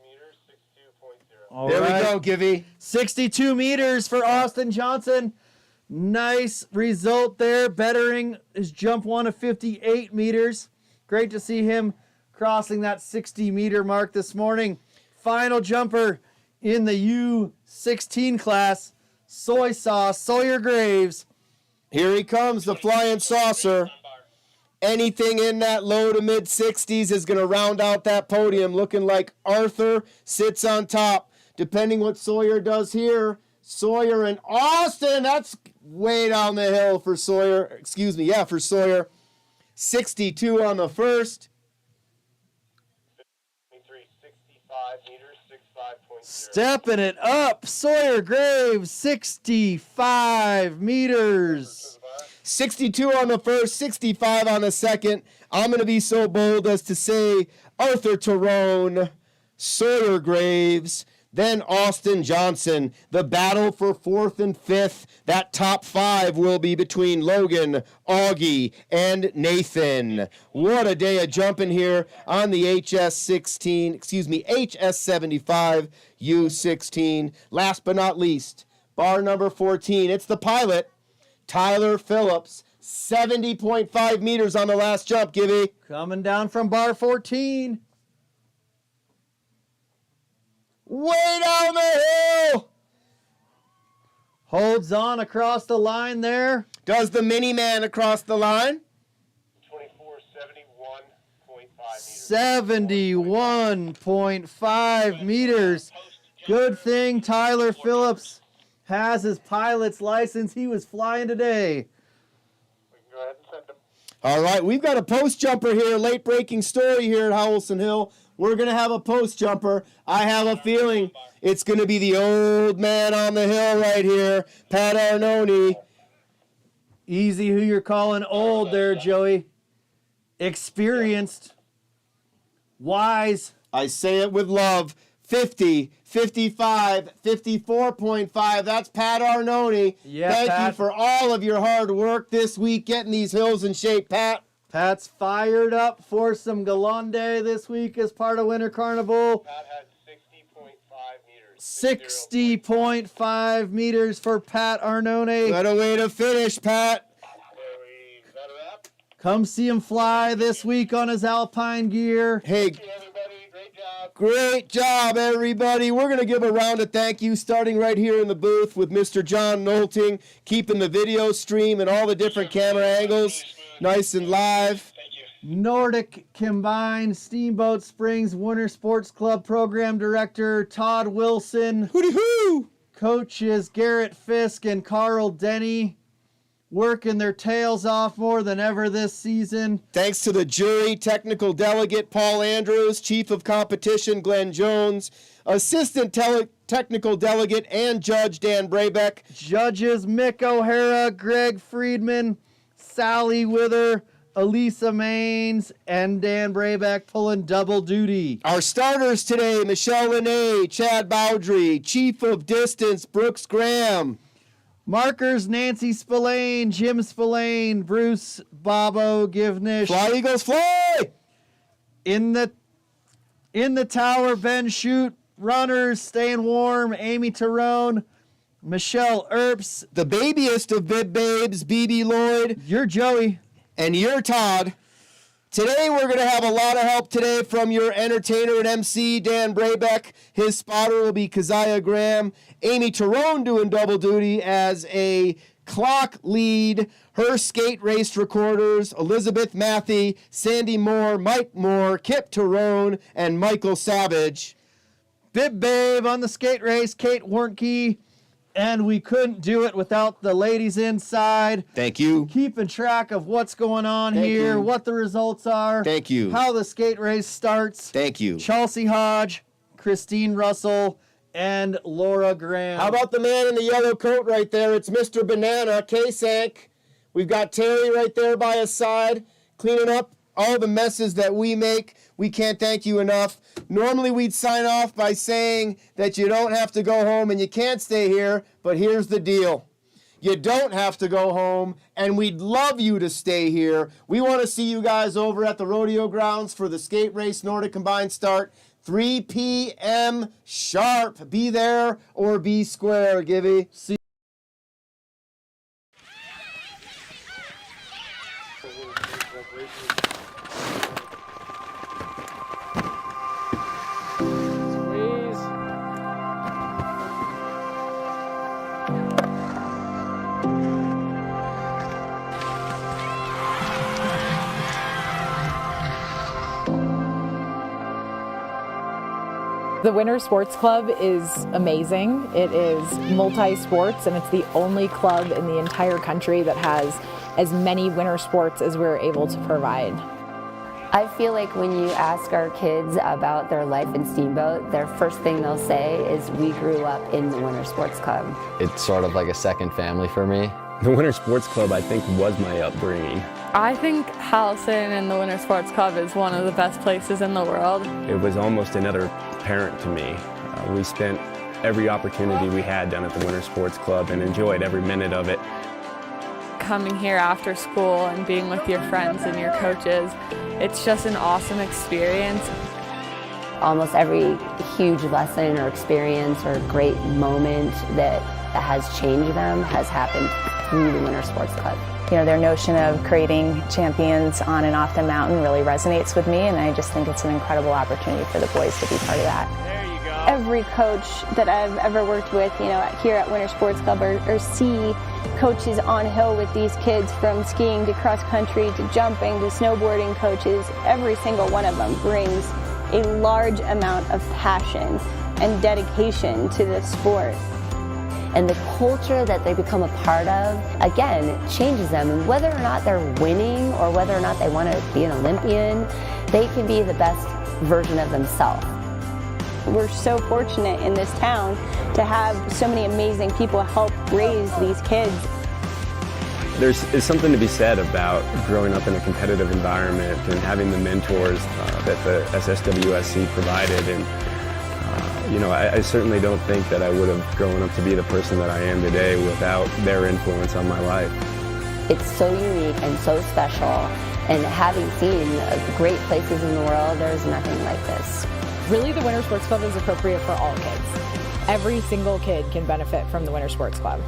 meters, 62.0.
All
There
right.
we go, Givy.
62 meters for Austin Johnson. Nice result there, bettering his jump one of 58 meters. Great to see him crossing that 60-meter mark this morning. Final jumper in the U16 class, Soy Sauce, Sawyer Graves.
Here he comes, the flying saucer. Anything in that low to mid 60s is going to round out that podium, looking like Arthur sits on top. Depending what Sawyer does here, Sawyer and Austin, that's way down the hill for Sawyer. For Sawyer. 62 on the first.
65 meters, 65.0.
Stepping it up, Sawyer Graves, 65 meters.
62 on the first, 65 on the second. I'm going to be so bold as to say Arthur Tyrone Sawyer Graves, then Austin Johnson. The battle for 4th and 5th. That top 5 will be between Logan, Augie, and Nathan. What a day of jumping here on the HS75 U16. Last but not least, bar number 14. It's the pilot, Tyler Phillips. 70.5 meters on the last jump, Gibby.
Coming down from bar 14.
Way down the hill.
Holds on across the line there.
Does the mini man across the line.
71.5 meters. Good thing Tyler Phillips has his pilot's license. He was flying today.
Go ahead and send them.
All right, we've got a post jumper here, late breaking story here at Howelsen Hill. We're going to have a post jumper. I have a feeling it's going to be the old man on the hill right here, Pat Arnone.
Easy who you're calling old there, Joey. Experienced. Wise.
I say it with love. 50, 55, 54.5. That's Pat Arnone.
Yeah,
Thank
Pat.
you for all of your hard work this week getting these hills in shape, Pat.
Pat's fired up for some Galande this week as part of Winter Carnival.
Pat had 60.5 meters.
60.5 meters for Pat Arnone.
What a way to finish, Pat.
Is that a wrap?
Come see him fly this week on his Alpine gear.
Hey,
Thank you, everybody. Great job.
great job, everybody. We're going to give a round of thank you starting right here in the booth with Mr. John Nolting, keeping the video stream and all the different camera angles nice and live.
Thank you.
Nordic Combined Steamboat Springs Winter Sports Club Program Director Todd Wilson.
Hooty-hoo!
Coaches Garrett Fisk and Carl Denny working their tails off more than ever this season.
Thanks to the jury, technical delegate Paul Andrews, chief of competition Glenn Jones, assistant technical delegate and judge Dan Brabeck.
Judges Mick O'Hara, Greg Friedman, Sally Wither, Elisa Maines, and Dan Brabeck pulling double duty.
Our starters today, Michelle Renee, Chad Bowdry, chief of distance Brooks Graham.
Markers Nancy Spillane, Jim Spillane, Bruce Bobo Givnish.
Fly Eagles fly!
In the tower, Ben Shoot. Runners staying warm, Amy Tyrone, Michelle Earps.
The babiest of bib babes, BB Lloyd.
You're Joey.
And you're Todd. Today we're going to have a lot of help today from your entertainer and MC, Dan Brabeck. His spotter will be Keziah Graham. Amy Tyrone doing double duty as a clock lead. Her skate race recorders, Elizabeth Matthey, Sandy Moore, Mike Moore, Kip Tyrone, and Michael Savage.
Bib Babe on the skate race, Kate Warnke. And we couldn't do it without the ladies inside.
Thank you.
Keeping track of what's going on
Thank
here,
you.
what the results are.
Thank you.
How the skate race starts.
Thank you.
Chelsea Hodge, Christine Russell, and Laura Graham.
How about the man in the yellow coat right there? It's Mr. Banana, K-Sank. We've got Terry right there by his side, cleaning up all the messes that we make. We can't thank you enough. Normally we'd sign off by saying that you don't have to go home and you can't stay here, but here's the deal. You don't have to go home, and we'd love you to stay here. We want to see you guys over at the rodeo grounds for the skate race Nordic Combined start. 3 p.m. sharp. Be there or be square, Gibby. See.
The Winter Sports Club is amazing. It is multi-sports, and it's the only club in the entire country that has as many winter sports as we're able to provide.
I feel like when you ask our kids about their life in Steamboat, their first thing they'll say is, we grew up in the Winter Sports Club.
It's sort of like a second family for me.
The Winter Sports Club, I think, was my upbringing.
I think Howelsen and the Winter Sports Club is one of the best places in the world.
It was almost another parent to me. We spent every opportunity we had down at the Winter Sports Club and enjoyed every minute of it.
Coming here after school and being with your friends and your coaches, it's just an awesome experience.
Almost every huge lesson or experience or great moment that has changed them has happened through the Winter Sports Club.
You know, their notion of creating champions on and off the mountain really resonates with me, and I just think it's an incredible opportunity for the boys to be part of that.
There you go.
Every coach that I've ever worked with, you know, here at Winter Sports Club or see coaches on hill with these kids, from skiing to cross country to jumping to snowboarding coaches, every single one of them brings a large amount of passion and dedication to this sport.
And the culture that they become a part of, again, changes them. And whether or not they're winning or whether or not they want to be an Olympian, they can be the best version of themselves.
We're so fortunate in this town to have so many amazing people help raise these kids.
There's something to be said about growing up in a competitive environment and having the mentors that the SSWSC provided. And you know, I certainly don't think that I would have grown up to be the person that I am today without their influence on my life.
It's so unique and so special, and having seen great places in the world, there's nothing like this.
Really, the Winter Sports Club is appropriate for all kids. Every single kid can benefit from the Winter Sports Club.